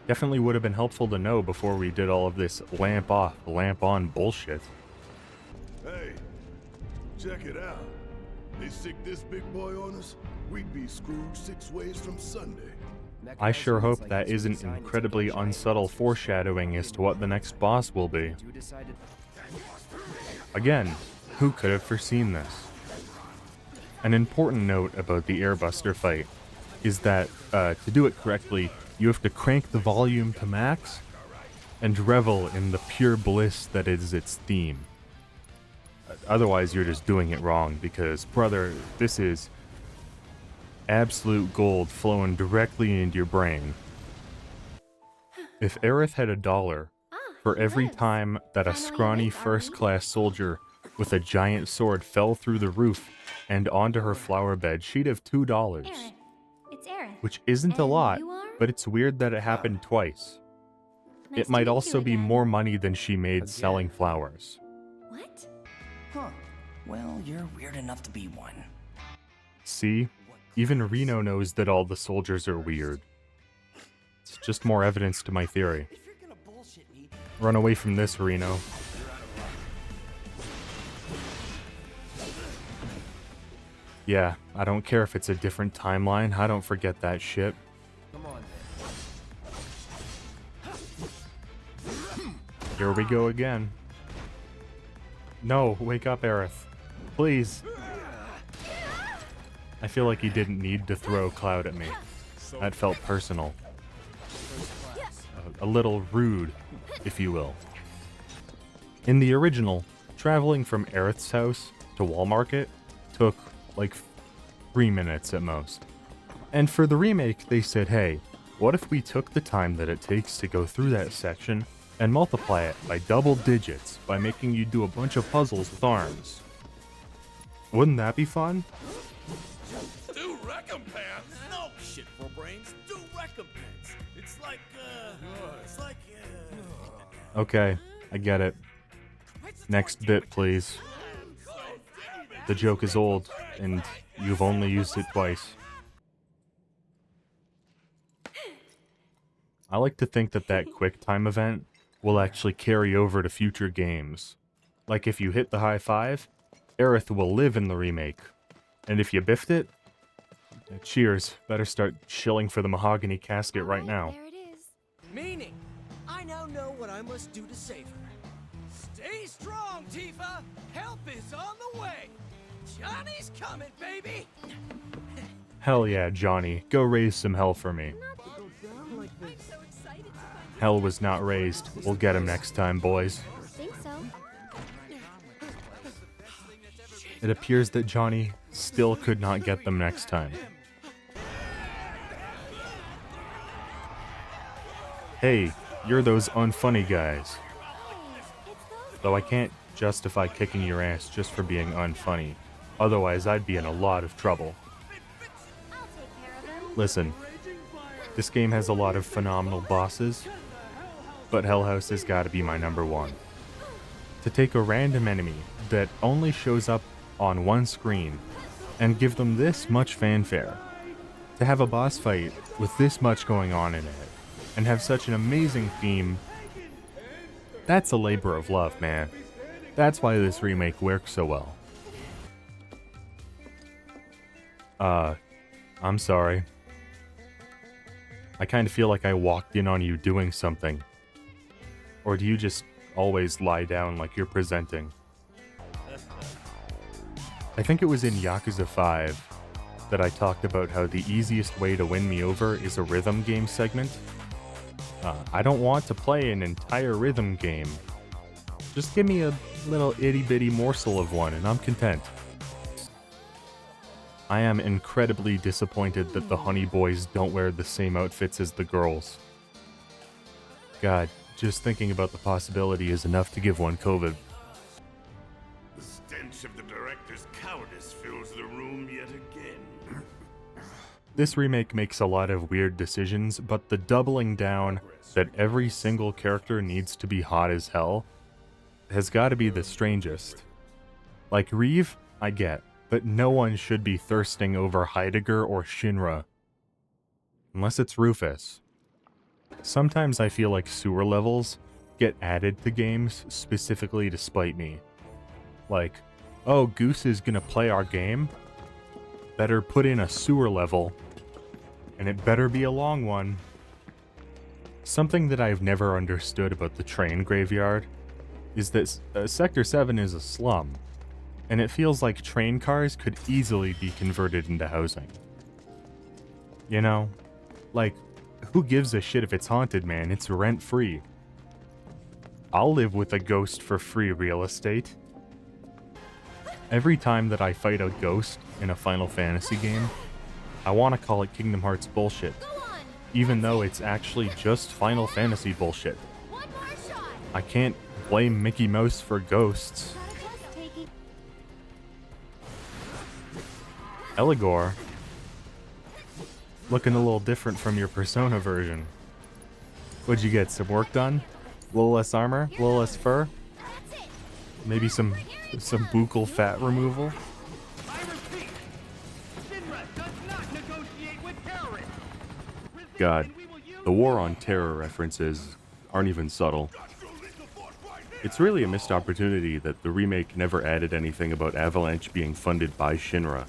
Speaker 2: Definitely would have been helpful to know before we did all of this lamp off, lamp on bullshit.
Speaker 3: Hey, check it out. They sick this big boy on us, we'd be screwed 6 ways from Sunday.
Speaker 2: I sure hope that isn't incredibly unsubtle foreshadowing as to what the next boss will be. Again, who could have foreseen this? An important note about the Airbuster fight is that, to do it correctly, you have to crank the volume to max and revel in the pure bliss that is its theme. Otherwise, you're just doing it wrong, because, brother, this is absolute gold flowing directly into your brain. If Aerith had $1 for every time that a scrawny first-class soldier with a giant sword fell through the roof and onto her flower bed, she'd have $2.
Speaker 8: It's Aerith.
Speaker 2: Which isn't a lot, but it's weird that it happened twice. It might also be more money than she made selling flowers.
Speaker 8: What?
Speaker 19: Huh. Well, you're weird enough to be one.
Speaker 2: See? Even Reno knows that all the soldiers are weird. It's just more evidence to my theory. Run away from this, Reno. Yeah, I don't care if it's a different timeline, I don't forget that shit.
Speaker 16: Come on,
Speaker 2: Here we go again. No, wake up, Aerith. Please. I feel like he didn't need to throw Cloud at me. That felt personal. A little rude, if you will. In the original, traveling from Aerith's house to Wall Market took like 3 minutes at most. And for the remake, they said, hey, what if we took the time that it takes to go through that section and multiply it by double digits by making you do a bunch of puzzles with arms? Wouldn't that be fun?
Speaker 3: Do recompense? No shit for brains, do recompense. It's
Speaker 2: Okay, I get it. Next bit, please. The joke is old, and you've only used it twice. I like to think that that QuickTime event will actually carry over to future games. Like if you hit the high five, Aerith will live in the remake. And if you biffed it, cheers. Better start shilling for the mahogany casket right now.
Speaker 8: There it is.
Speaker 20: Meaning, I now know what I must do to save her. Stay strong, Tifa! Help is on the way! Johnny's coming, baby!
Speaker 2: Hell yeah, Johnny. Go raise some hell for me. Hell was not raised. We'll get him next time, boys.
Speaker 8: I think so.
Speaker 2: It appears that Johnny still could not get them next time. Hey, you're those unfunny guys. Though I can't justify kicking your ass just for being unfunny. Otherwise, I'd be in a lot of trouble. Listen, this game has a lot of phenomenal bosses, but Hell House has got to be my number one. To take a random enemy that only shows up on one screen and give them this much fanfare, to have a boss fight with this much going on in it, and have such an amazing theme, that's a labor of love, man. That's why this remake works so well. I'm sorry. I kind of feel like I walked in on you doing something. Or do you just always lie down like you're presenting? I think it was in Yakuza 5 that I talked about how the easiest way to win me over is a rhythm game segment. I don't want to play an entire rhythm game. Just give me a little itty-bitty morsel of one and I'm content. I am incredibly disappointed that the Honey Boys don't wear the same outfits as the girls. God, just thinking about the possibility is enough to give one COVID.
Speaker 3: The stench of the director's cowardice fills the room yet again.
Speaker 2: This remake makes a lot of weird decisions, but the doubling down that every single character needs to be hot as hell has got to be the strangest. Like Reeve, I get, but no one should be thirsting over Heidegger or Shinra. Unless it's Rufus. Sometimes I feel like sewer levels get added to games specifically to spite me. Like, oh, Goose is gonna play our game? Better put in a sewer level, and it better be a long one. Something that I've never understood about the train graveyard is that Sector 7 is a slum, and it feels like train cars could easily be converted into housing. You know? Like, who gives a shit if it's haunted, man? It's rent-free. I'll live with a ghost for free real estate. Every time that I fight a ghost in a Final Fantasy game, I want to call it Kingdom Hearts bullshit, even though it's actually just Final Fantasy bullshit. I can't blame Mickey Mouse for ghosts. Eligor, looking a little different from your Persona version. What'd you get, some work done? A little less armor? A little less fur? Maybe some buccal fat removal? God, the War on Terror references aren't even subtle. It's really a missed opportunity that the remake never added anything about Avalanche being funded by Shinra.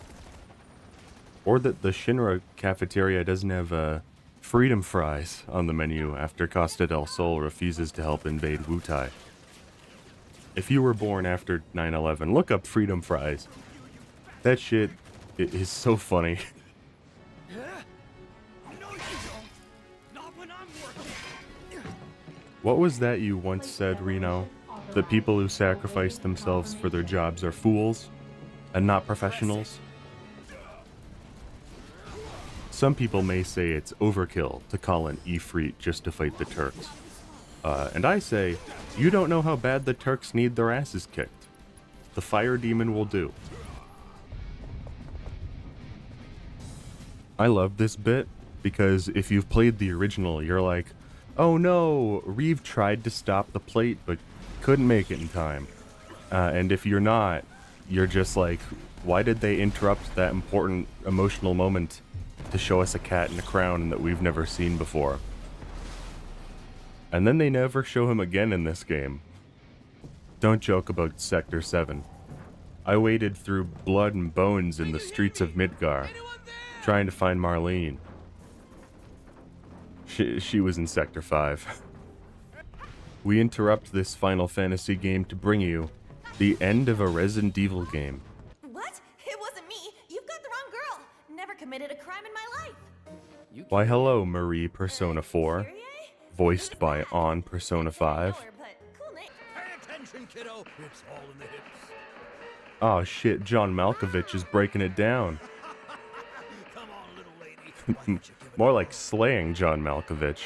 Speaker 2: Or that the Shinra cafeteria doesn't have freedom fries on the menu after Costa del Sol refuses to help invade Wutai. If you were born after 9/11, look up freedom fries. That shit is so funny. What was that you once said, Reno? That people who sacrifice themselves for their jobs are fools and not professionals? Some people may say it's overkill to call an Ifrit just to fight the Turks. And I say, you don't know how bad the Turks need their asses kicked. The fire demon will do. I love this bit because if you've played the original, you're like, oh no, Reeve tried to stop the plate but couldn't make it in time. And if you're not, you're just like, why did they interrupt that important emotional moment to show us a cat in a crown that we've never seen before? And then they never show him again in this game. Don't joke about Sector 7. I waded through blood and bones in the streets of Midgar, trying to find Marlene. She was in Sector 5. We interrupt this Final Fantasy game to bring you the end of a Resident Evil game.
Speaker 9: What? It wasn't me. You've got the wrong girl. Never committed a crime in my life.
Speaker 2: Why hello, Marie Persona 4, voiced by On Persona 5.
Speaker 13: Pay attention, kiddo. It's all in the hips.
Speaker 2: Oh shit, John Malkovich is breaking it down.
Speaker 13: Come on, little lady.
Speaker 2: More like slaying John Malkovich.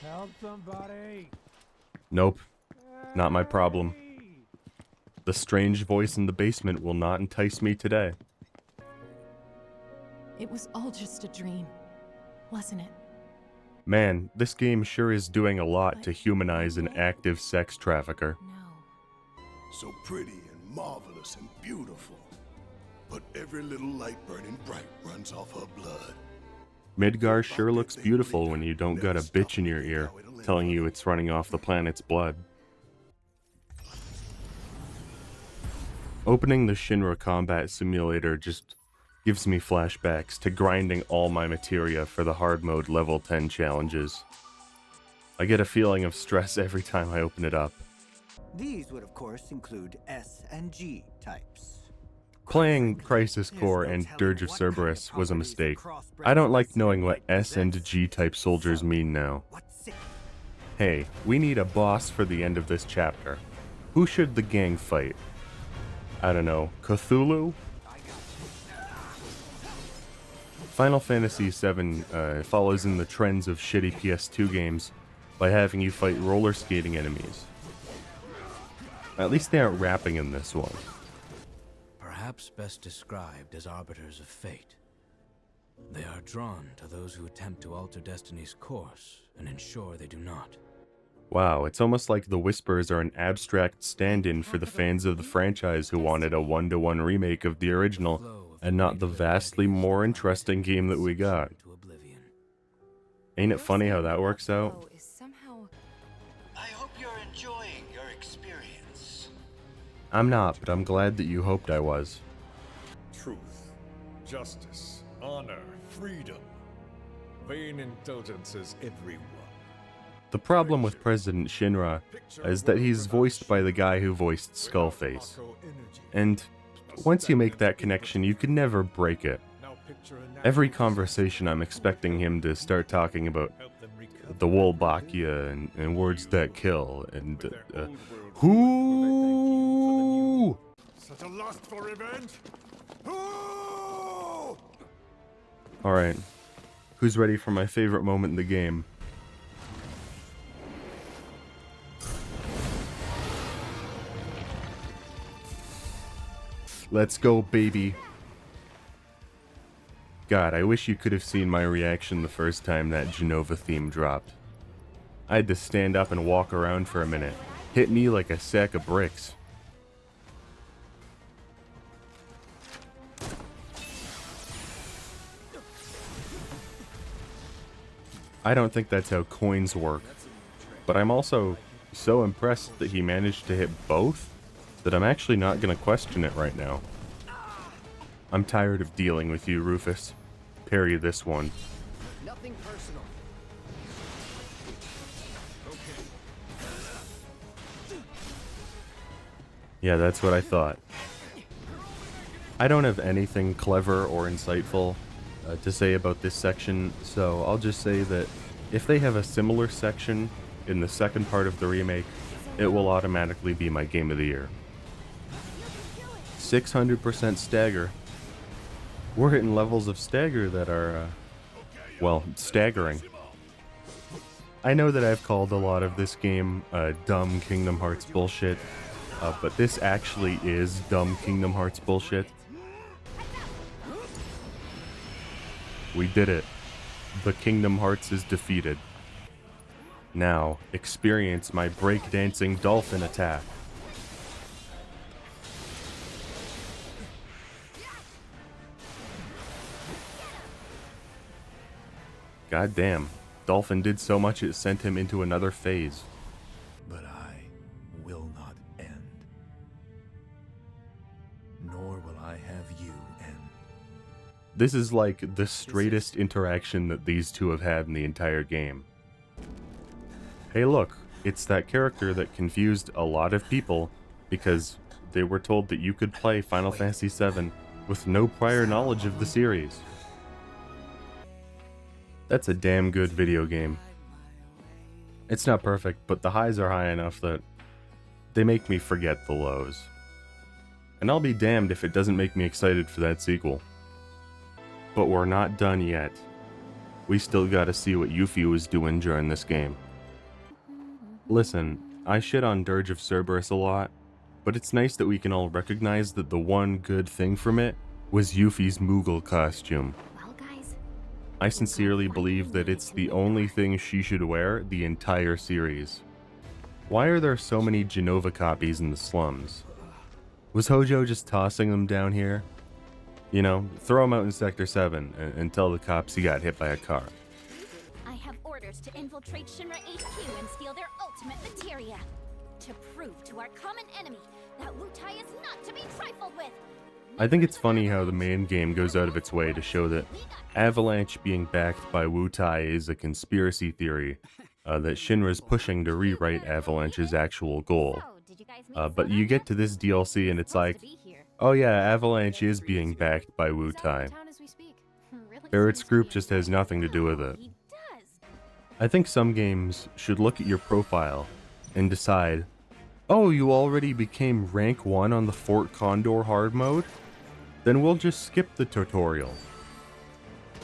Speaker 21: Help somebody.
Speaker 2: Nope, not my problem. The strange voice in the basement will not entice me today.
Speaker 22: It was all just a dream, wasn't it?
Speaker 2: Man, this game sure is doing a lot to humanize an active sex trafficker.
Speaker 3: So pretty and marvelous and beautiful. But every little light burning bright runs off her blood.
Speaker 2: Midgar sure looks beautiful when you don't got a bitch in your ear telling you it's running off the planet's blood. Opening the Shinra Combat Simulator just gives me flashbacks to grinding all my materia for the hard mode level 10 challenges. I get a feeling of stress every time I open it up.
Speaker 7: These would of course include S and G types.
Speaker 2: Playing Crisis Core and Dirge of Cerberus was a mistake. I don't like knowing what S and G type soldiers mean now. Hey, we need a boss for the end of this chapter. Who should the gang fight? I don't know, Cthulhu? Final Fantasy VII follows in the trends of shitty PS2 games by having you fight roller skating enemies. At least they aren't rapping in this one.
Speaker 15: Perhaps best described as arbiters of fate. They are drawn to those who attempt to alter destiny's course and ensure they do not.
Speaker 2: Wow, it's almost like the Whispers are an abstract stand-in for the fans of the franchise who wanted a one-to-one remake of the original, and not the vastly more interesting game that we got. Ain't it funny how that works out?
Speaker 13: I hope you're enjoying your experience.
Speaker 2: I'm not, but I'm glad that you hoped I was.
Speaker 23: Truth, justice, honor, freedom. Vain indulgences everyone.
Speaker 2: The problem with President Shinra is that he's voiced by the guy who voiced Skullface. And once you make that connection, you can never break it. Every conversation I'm expecting him to start talking about the Wolbachia and words that kill and who?
Speaker 3: Such a lust for revenge.
Speaker 2: Alright, who's ready for my favorite moment in the game? Let's go, baby. God, I wish you could have seen my reaction the first time that Genova theme dropped. I had to stand up and walk around for a minute. Hit me like a sack of bricks. I don't think that's how coins work, but I'm also so impressed that he managed to hit both that I'm actually not going to question it right now. I'm tired of dealing with you, Rufus. Parry this one.
Speaker 10: Nothing personal.
Speaker 2: Yeah, that's what I thought. I don't have anything clever or insightful to say about this section, so I'll just say that if they have a similar section in the second part of the remake, it will automatically be my game of the year. 600% stagger. We're hitting levels of stagger that are, well, staggering. I know that I've called a lot of this game dumb Kingdom Hearts bullshit, but this actually is dumb Kingdom Hearts bullshit. We did it. The Kingdom Hearts is defeated. Now, experience my breakdancing dolphin attack. God damn, Dolphin did so much it sent him into another phase.
Speaker 1: But I will not end. Nor will I have you end.
Speaker 2: This is like the straightest interaction that these two have had in the entire game. Hey look, it's that character that confused a lot of people because they were told that you could play Final Fantasy VII with no prior knowledge of the series. That's a damn good video game. It's not perfect, but the highs are high enough that they make me forget the lows. And I'll be damned if it doesn't make me excited for that sequel. But we're not done yet. We still gotta see what Yuffie was doing during this game. Listen, I shit on Dirge of Cerberus a lot, but it's nice that we can all recognize that the one good thing from it was Yuffie's Moogle costume. I sincerely believe that it's the only thing she should wear the entire series. Why are there so many Genova copies in the slums? Was Hojo just tossing them down here? You know, throw them out in Sector 7 and tell the cops he got hit by a car.
Speaker 9: I have orders to infiltrate Shinra HQ and steal their ultimate materia. To prove to our common enemy that Wutai is not to be trifled with.
Speaker 2: I think it's funny how the main game goes out of its way to show that Avalanche being backed by Wutai is a conspiracy theory that Shinra's pushing to rewrite Avalanche's actual goal. But you get to this DLC and it's like, oh yeah, Avalanche is being backed by Wutai. Barrett's group just has nothing to do with it. I think some games should look at your profile and decide, oh, you already became rank 1 on the Fort Condor hard mode? Then we'll just skip the tutorial.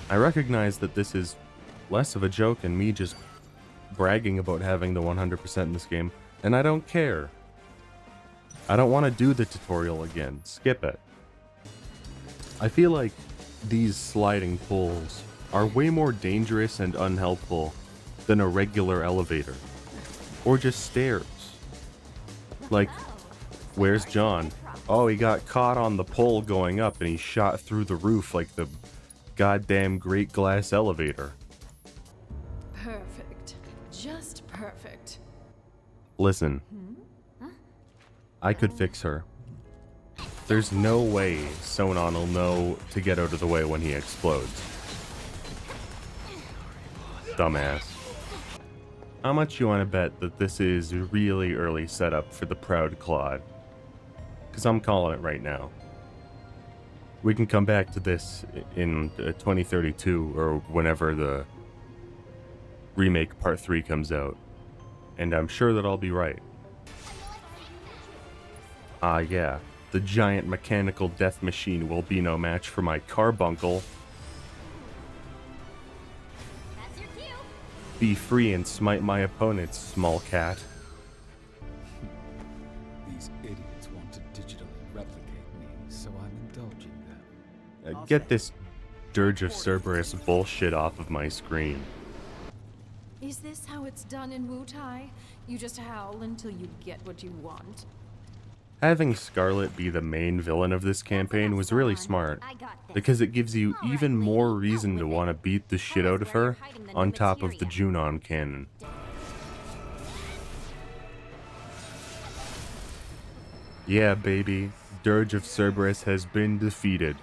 Speaker 2: I recognize that this is less of a joke and me just bragging about having the 100% in this game, and I don't care. I don't want to do the tutorial again. Skip it. I feel like these sliding pulls are way more dangerous and unhelpful than a regular elevator. Or just stairs. Like, where's John? Oh, he got caught on the pole going up and he shot through the roof like the goddamn Great Glass Elevator.
Speaker 22: Perfect. Just perfect.
Speaker 2: Listen. I could fix her. There's no way Sonon will know to get out of the way when he explodes. Dumbass. How much you want to bet that this is really early setup for the Proud Claude? Because I'm calling it right now. We can come back to this in 2032 or whenever the Remake Part 3 comes out. And I'm sure that I'll be right. Ah yeah, the giant mechanical death machine will be no match for my carbuncle.
Speaker 9: That's your cue.
Speaker 2: Be free and smite my opponents, small cat.
Speaker 17: These idiots want to digitally replicate me, so I'm indulging them.
Speaker 2: Get this Dirge of Cerberus bullshit off of my screen.
Speaker 22: Is this how it's done in Wutai? You just howl until you get what you want?
Speaker 2: Having Scarlet be the main villain of this campaign was really smart, because it gives you even more reason to want to beat the shit out of her on top of the Junon cannon. Yeah, baby, Dirge of Cerberus has been defeated.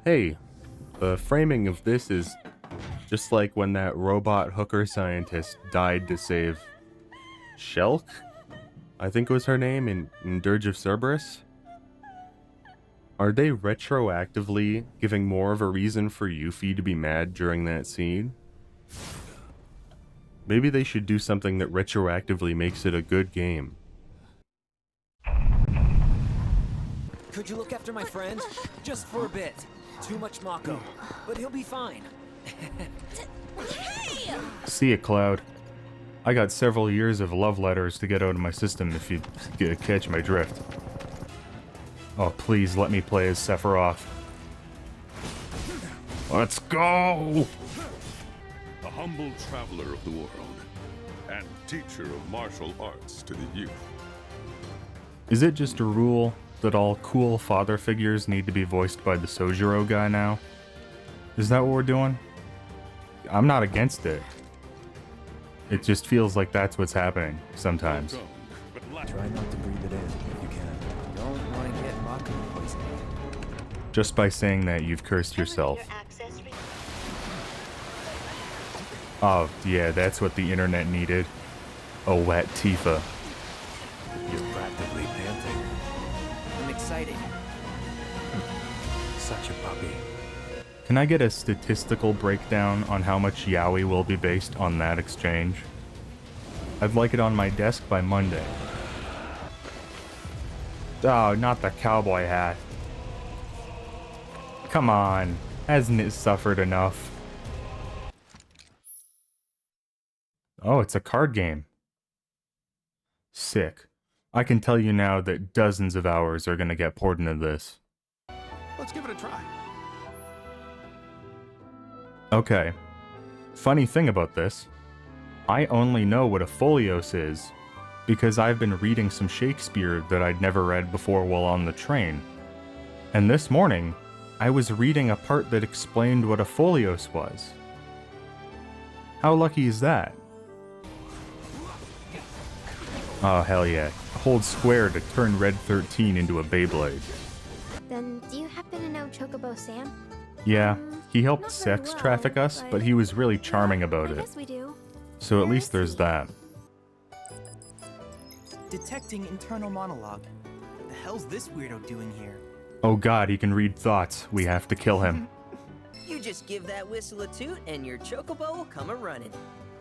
Speaker 2: Hey, the framing of this is just like when that robot hooker scientist died to save Shulk? I think was her name in Dirge of Cerberus? Are they retroactively giving more of a reason for Yuffie to be mad during that scene? Maybe they should do something that retroactively makes it a good game.
Speaker 5: Could you look after my friend? Just for a bit. Too much Mako, but he'll be fine.
Speaker 2: See ya, Cloud. I got several years of love letters to get out of my system if you catch my drift. Oh, please let me play as Sephiroth. Let's go!
Speaker 4: A humble traveler of the world, and teacher of martial arts to the youth.
Speaker 2: Is it just a rule that all cool father figures need to be voiced by the Sojiro guy now? Is that what we're doing? I'm not against it. It just feels like that's what's happening sometimes.
Speaker 1: Try not to breathe it in if you can.
Speaker 16: Don't want to get Maku poisoning.
Speaker 2: Just by saying that, you've cursed yourself. Oh, yeah, that's what the internet needed. A wet Tifa.
Speaker 1: You're practically panting.
Speaker 16: I'm excited.
Speaker 1: Such a puppy.
Speaker 2: Can I get a statistical breakdown on how much yaoi will be based on that exchange? I'd like it on my desk by Monday. Oh, not the cowboy hat. Come on, hasn't it suffered enough? Oh, it's a card game. Sick. I can tell you now that dozens of hours are gonna get poured into this.
Speaker 17: Let's give it a try.
Speaker 2: Okay. Funny thing about this, I only know what a folios is because I've been reading some Shakespeare that I'd never read before while on the train. And this morning, I was reading a part that explained what a folios was. How lucky is that? Oh, hell yeah. Hold square to turn Red 13 into a Beyblade.
Speaker 8: Then, do you happen to know Chocobo Sam?
Speaker 2: Yeah, he helped sex traffic us, but he was really charming about it.
Speaker 8: Yes, we do.
Speaker 2: So at least there's that.
Speaker 6: Detecting internal monologue. What the hell's this weirdo doing here?
Speaker 2: Oh god, he can read thoughts. We have to kill him.
Speaker 20: You just give that whistle a toot and your chocobo will come a-running.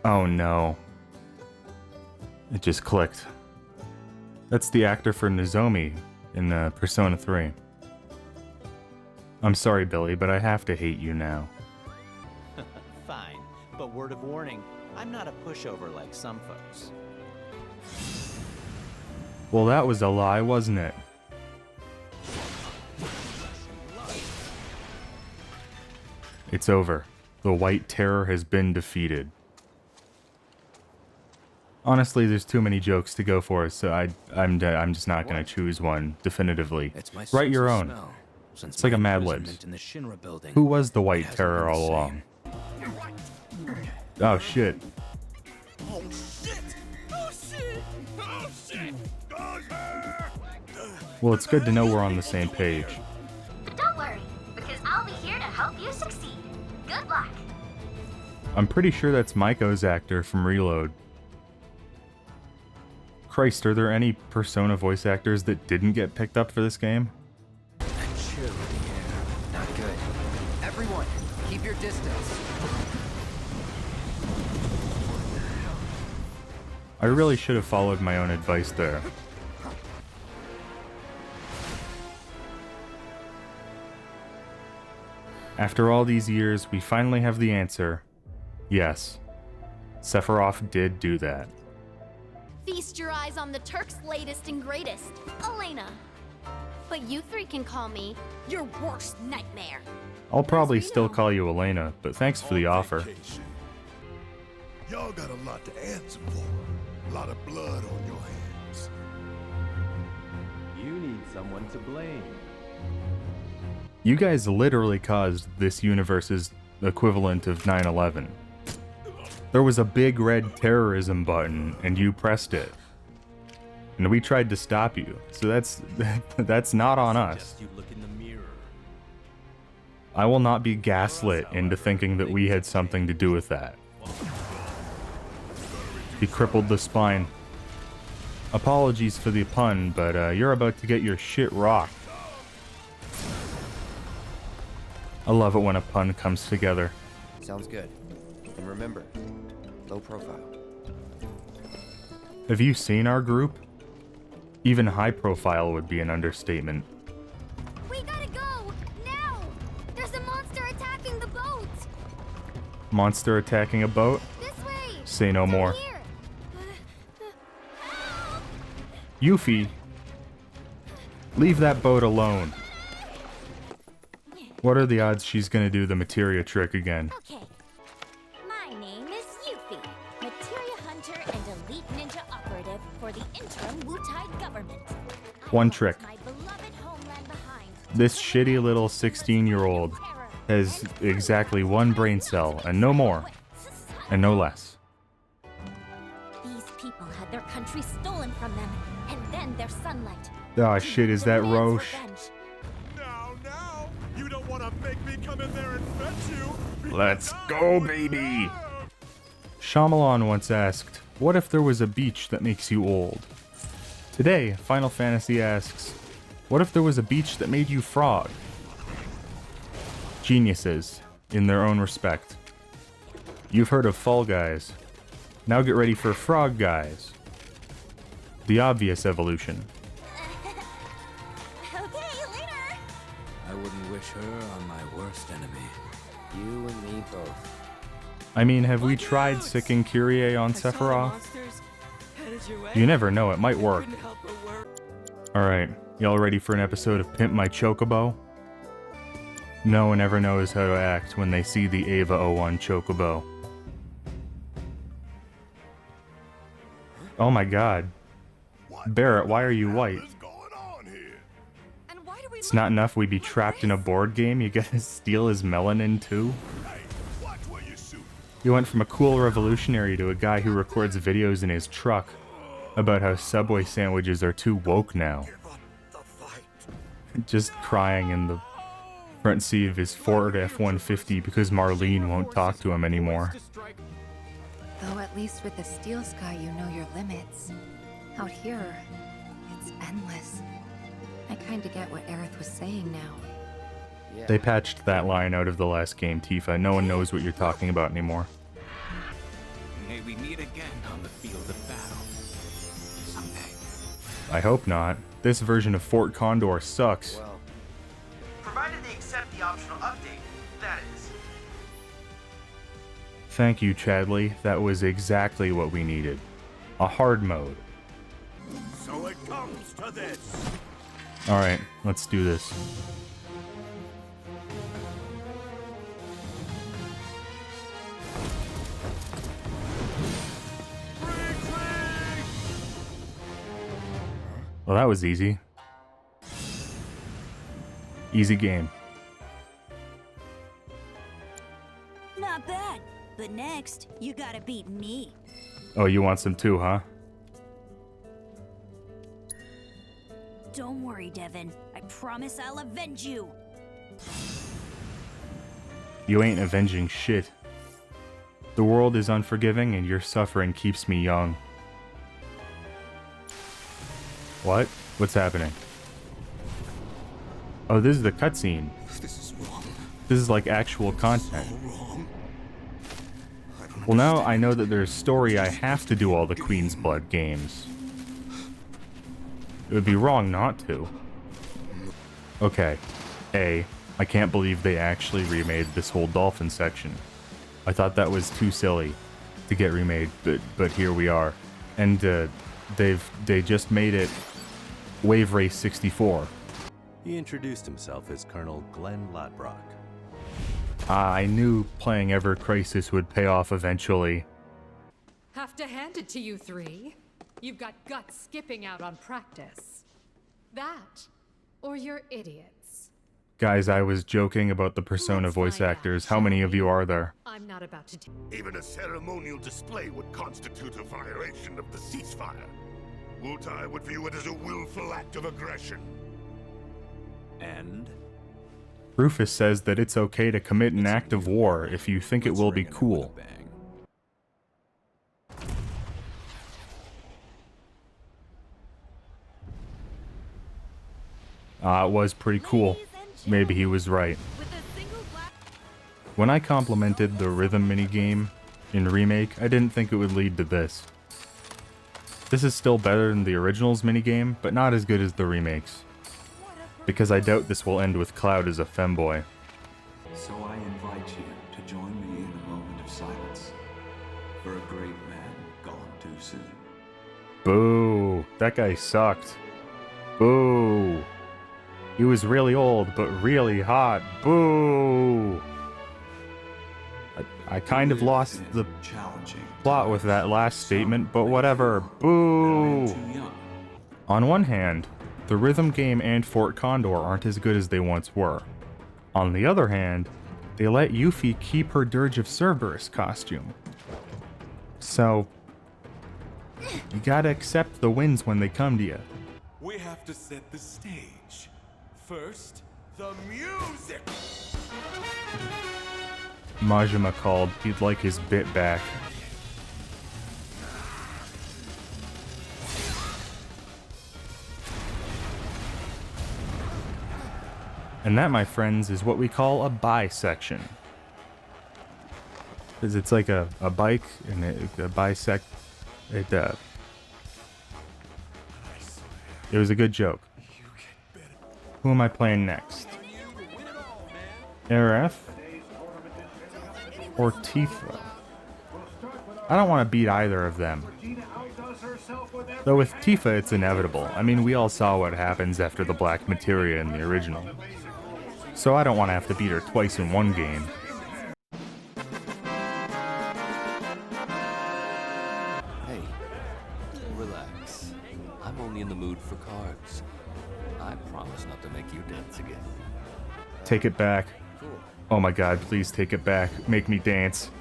Speaker 2: Oh no. It just clicked. That's the actor for Nozomi in Persona 3. I'm sorry, Billy, but I have to hate you now.
Speaker 21: Fine, but word of warning, I'm not a pushover like some folks.
Speaker 2: Well, that was a lie, wasn't it? It's over. The White Terror has been defeated. Honestly, there's too many jokes to go for, so I'm just not gonna choose one definitively. Write your own. It's like a Mad Libs. Who was the White Terror all along? Oh shit.
Speaker 3: Oh shit! Oh shit! Oh shit!
Speaker 2: Well, it's good to know we're on the same page.
Speaker 9: Don't worry, because I'll be here to help you succeed. Good luck.
Speaker 2: I'm pretty sure that's Maiko's actor from Reload. Christ, are there any Persona voice actors that didn't get picked up for this game?
Speaker 16: Chill in the air. Not good. Everyone, keep your distance.
Speaker 2: I really should have followed my own advice there. After all these years, we finally have the answer. Yes, Sephiroth did do that.
Speaker 8: Feast your eyes on the Turk's latest and greatest, Elena. But you three can call me your worst nightmare.
Speaker 2: I'll probably still call you Elena, but thanks for the offer.
Speaker 3: Y'all got a lot to answer for. A lot of blood on your hands.
Speaker 24: You need someone to blame.
Speaker 2: You guys literally caused this universe's equivalent of 9/11. There was a big red terrorism button, and you pressed it. And we tried to stop you, so that's not on us.
Speaker 24: You look in the mirror.
Speaker 2: I will not be gaslit into thinking that we had something to do with that. He crippled the spine. Apologies for the pun, but you're about to get your shit rocked. I love it when a pun comes together.
Speaker 16: Sounds good. And remember, low profile.
Speaker 2: Have you seen our group? Even high profile would be an understatement.
Speaker 8: We gotta go! Now! There's a monster attacking the boat!
Speaker 2: Monster attacking a boat?
Speaker 8: This way!
Speaker 2: Say no more.
Speaker 8: Here.
Speaker 2: Yuffie! Leave that boat alone. What are the odds she's gonna do the materia trick again?
Speaker 9: Okay. My name is Yuffie, materia hunter and elite ninja operative for the interim Wutai government.
Speaker 2: One trick.
Speaker 9: My beloved homeland behind.
Speaker 2: This shitty little 16-year-old has exactly one brain cell, and no more, and no less.
Speaker 9: These people had their country stolen from them, and then their sunlight.
Speaker 2: Oh shit, is that Roche?
Speaker 23: Now, you don't want to make me come in there and fetch you.
Speaker 2: Let's go, baby! Shyamalan once asked, what if there was a beach that makes you old? Today, Final Fantasy asks, what if there was a beach that made you frog? Geniuses, in their own respect. You've heard of Fall Guys. Now get ready for Frog Guys. The obvious evolution.
Speaker 15: I wouldn't wish her on my worst enemy.
Speaker 16: You and me both.
Speaker 2: I mean, have we tried sicking Kyrie on Sephiroth? You never know, it might work. Alright, y'all ready for an episode of Pimp My Chocobo? No one ever knows how to act when they see the Ava 01 Chocobo. Oh my god. Barrett, why are you white? It's not enough we be trapped in a board game, you gotta steal his melanin too? You went from a cool revolutionary to a guy who records videos in his truck about how Subway sandwiches are too woke now. Just crying in the front seat of his Ford F-150 because Marlene won't talk to him anymore.
Speaker 11: Though at least with the Steel Sky you know your limits. Out here, it's endless. I kinda get what Aerith was saying now.
Speaker 2: They patched that line out of the last game, Tifa. No one knows what you're talking about anymore.
Speaker 12: May we meet again on the field of battle. Someday.
Speaker 2: I hope not. This version of Fort Condor sucks.
Speaker 6: Well, provided they accept the optional update, that is.
Speaker 2: Thank you, Chadley. That was exactly what we needed. A hard mode.
Speaker 3: So it comes to this.
Speaker 2: Alright, let's do this. Well, that was easy. Easy game.
Speaker 9: Not bad, but next, you gotta beat me.
Speaker 2: Oh, you want some too, huh?
Speaker 9: Don't worry, Devin. I promise I'll avenge you.
Speaker 2: You ain't avenging shit. The world is unforgiving and your suffering keeps me young. What? What's happening? Oh, this is the cutscene.
Speaker 12: This is wrong.
Speaker 2: This is like actual content. Well, now I know that there's story I have to do all the Queen's Blood games. It would be wrong not to. Okay. A, I can't believe they actually remade this whole dolphin section. I thought that was too silly to get remade, but here we are. And they just made it Wave Race 64.
Speaker 1: He introduced himself as Colonel Glenn Ladbrock.
Speaker 2: I knew playing Ever Crisis would pay off eventually.
Speaker 22: Have to hand it to you three. You've got guts skipping out on practice. That, or you're idiots.
Speaker 2: Guys, I was joking about the Persona voice actors. How many of you are there?
Speaker 22: I'm not about to do.
Speaker 3: Even a ceremonial display would constitute a violation of the ceasefire. Wutai would view it as a willful act of aggression.
Speaker 1: And?
Speaker 2: Rufus says that it's okay to commit an act of war if you think it will be cool. It was pretty cool. Maybe he was right. When I complimented the rhythm minigame in Remake, I didn't think it would lead to this. This is still better than the original's minigame, but not as good as the remakes. Because I doubt this will end with Cloud as a femboy.
Speaker 14: So I invite you to join me in a moment of silence for a great man gone too soon.
Speaker 2: Boo! That guy sucked. Boo! He was really old, but really hot. Boo! I kind of lost the plot with that last statement, but whatever. Boo! On one hand, the rhythm game and Fort Condor aren't as good as they once were. On the other hand, they let Yuffie keep her Dirge of Cerberus costume. So, you gotta accept the wins when they come to you.
Speaker 23: We have to set the stage. First, the music!
Speaker 2: Majima called. He'd like his bit back. And that, my friends, is what we call a bisection. Because it's like a bike and a bisect. It was a good joke. Who am I playing next? Aerith? Or Tifa? I don't want to beat either of them. Though with Tifa, it's inevitable. I mean, we all saw what happens after the Black Materia in the original. So I don't want to have to beat her twice in one game.
Speaker 7: Hey, relax. I'm only in the mood for cards. I promise not to make you dance again.
Speaker 2: Take it back. Oh my god, please take it back. Make me dance.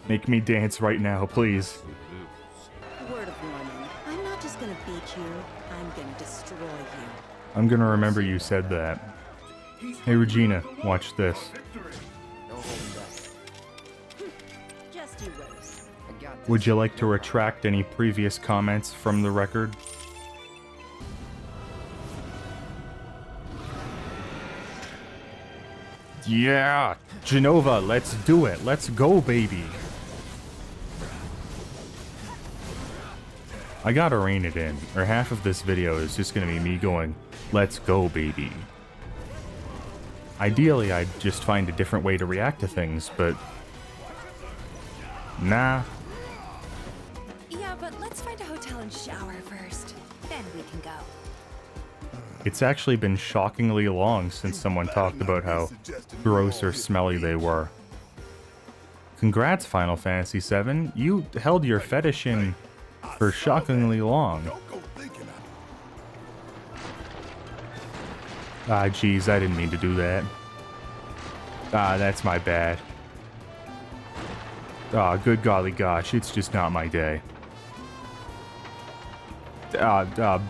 Speaker 2: Make me dance right now, please.
Speaker 13: Word of warning. I'm not just gonna beat you, I'm gonna destroy you.
Speaker 2: I'm gonna remember you said that. Hey Regina, watch this.
Speaker 13: Just you wait.
Speaker 2: Would you like to retract any previous comments from the record? Yeah! Genova, let's do it! Let's go, baby! I gotta rein it in, or half of this video is just gonna be me going, let's go, baby. Ideally, I'd just find a different way to react to things, but... nah.
Speaker 11: Yeah, but let's find a hotel and shower first. Then we can go.
Speaker 2: It's actually been shockingly long since someone talked about how gross or smelly they were. Congrats, Final Fantasy VII. You held your fetish in for shockingly long. Ah, geez, I didn't mean to do that. Ah, that's my bad. Ah, good golly gosh, it's just not my day.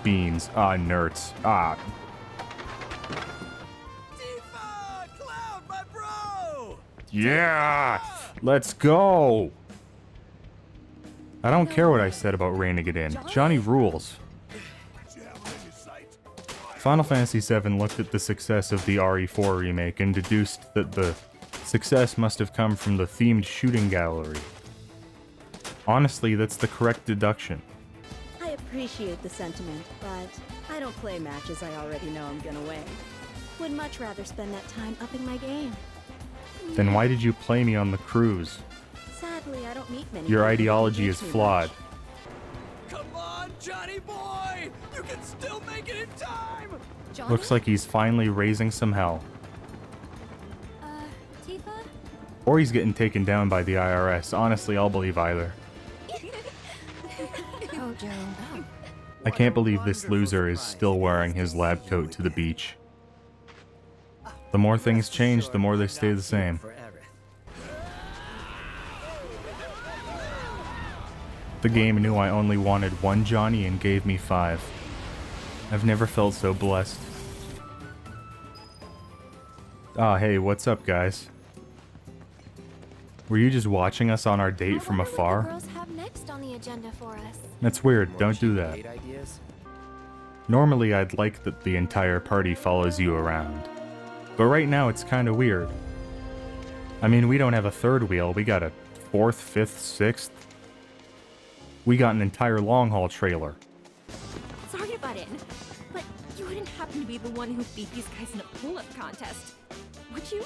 Speaker 2: Beans. Nerds.
Speaker 20: Tifa! Cloud, my bro!
Speaker 2: Yeah! Let's go! I don't care what I said about reining it in. Johnny rules. Final Fantasy VII looked at the success of the RE4 remake and deduced that the success must have come from the themed shooting gallery. Honestly, that's the correct deduction.
Speaker 13: I appreciate the sentiment, but I don't play matches I already know I'm gonna win. Would much rather spend that time upping my game.
Speaker 2: Then why did you play me on the cruise?
Speaker 13: Sadly, I don't meet many.
Speaker 2: Your
Speaker 13: people who
Speaker 2: ideology is
Speaker 13: teach me
Speaker 2: flawed.
Speaker 20: Come on, Johnny boy! You can still make it in time!
Speaker 13: Johnny?
Speaker 2: Looks like he's finally raising some hell.
Speaker 13: Tifa?
Speaker 2: Or he's getting taken down by the IRS. Honestly, I'll believe either.
Speaker 13: Oh, Joe.
Speaker 2: I can't believe this loser is still wearing his lab coat to the beach. The more things change, the more they stay the same. The game knew I only wanted one Johnny and gave me 5. I've never felt so blessed. Ah, hey, what's up, guys? Were you just watching us on our date from afar?
Speaker 8: What the girls have next on the agenda for us?
Speaker 2: That's weird, don't do that. Normally I'd like that the entire party follows you around. But right now it's kinda weird. I mean, we don't have a third wheel, we got a 4th, 5th, 6th. We got an entire long haul trailer.
Speaker 9: Sorry to butt in, but you wouldn't happen to be the one who beat these guys in a pull-up contest, would you?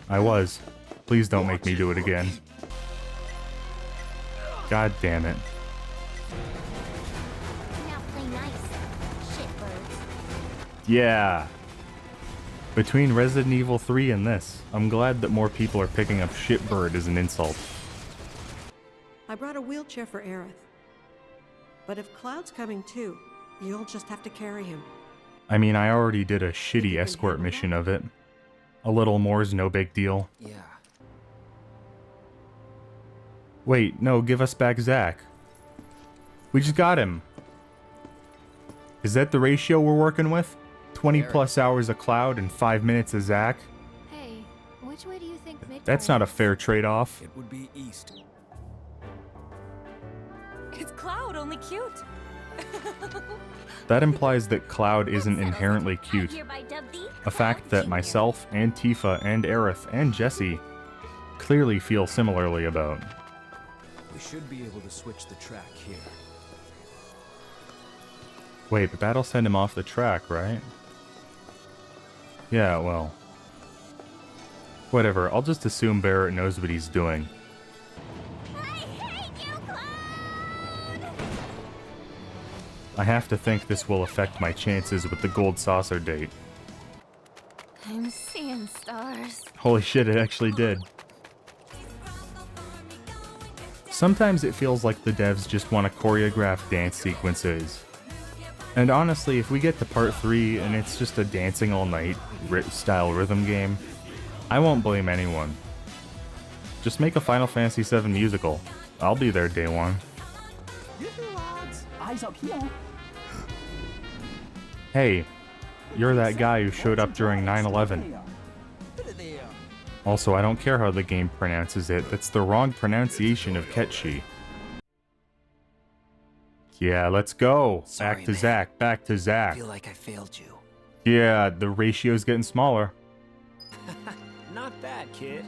Speaker 2: I was. Please don't make me do it again. God damn it.
Speaker 8: Now play nice, shitbirds.
Speaker 2: Yeah. Between Resident Evil 3 and this, I'm glad that more people are picking up shitbird as an insult.
Speaker 5: I brought a wheelchair for Aerith. But if Cloud's coming too, you'll just have to carry him.
Speaker 2: I mean, I already did a shitty escort mission of it. A little more's no big deal.
Speaker 16: Yeah.
Speaker 2: Wait, no, give us back Zack. We just got him. Is that the ratio we're working with? 20 plus hours of Cloud and 5 minutes of Zack?
Speaker 8: Hey, which way do you think Midtown
Speaker 2: That's not a fair trade-off.
Speaker 15: It would be east.
Speaker 22: It's Cloud, only cute.
Speaker 2: That implies that Cloud isn't inherently cute. A fact that myself and Tifa and Aerith and Jessie clearly feel similarly about.
Speaker 15: We should be able to switch the track here.
Speaker 2: Wait, but that'll send him off the track, right? Yeah, well. Whatever, I'll just assume Barrett knows what he's doing. I have to think this will affect my chances with the gold saucer date.
Speaker 8: I'm seeing stars.
Speaker 2: Holy shit, it actually did. Sometimes it feels like the devs just want to choreograph dance sequences. And honestly, if we get to part 3 and it's just a dancing all night style rhythm game, I won't blame anyone. Just make a Final Fantasy VII musical. I'll be there day one.
Speaker 10: Eyes up here.
Speaker 2: Hey, you're that guy who showed up during 9/11. Also, I don't care how the game pronounces it, that's the wrong pronunciation of Ketchi. Yeah, let's go.
Speaker 6: Sorry,
Speaker 2: back to
Speaker 6: man.
Speaker 2: Zack, back to Zack.
Speaker 6: I feel like I failed you.
Speaker 2: Yeah, the ratio's getting smaller.
Speaker 21: Not bad, kid.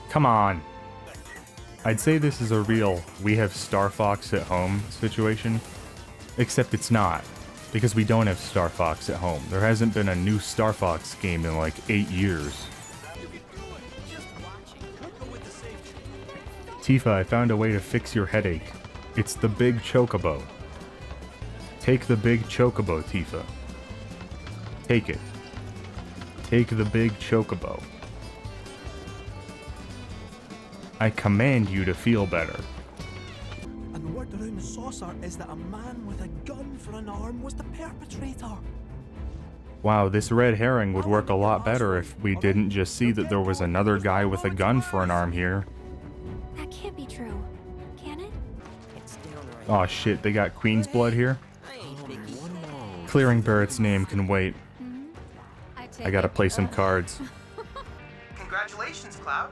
Speaker 2: Come on. I'd say this is a real we have Star Fox at home situation, except it's not, because we don't have Star Fox at home. There hasn't been a new Star Fox game in like 8 years. Tifa, I found a way to fix your headache. It's the big chocobo. Take the big chocobo, Tifa. Take it. Take the big chocobo. I command you to feel better.
Speaker 10: And the word around the saucer is that a man with a gun for an arm was the perpetrator.
Speaker 2: Wow, this red herring would work a lot better if we didn't just see that there was another guy with a gun for an arm here.
Speaker 8: That can't be true, can it?
Speaker 2: Aw shit, they got Queen's blood here? Clearing Barrett's name can wait. I gotta play some cards.
Speaker 6: Congratulations, Cloud.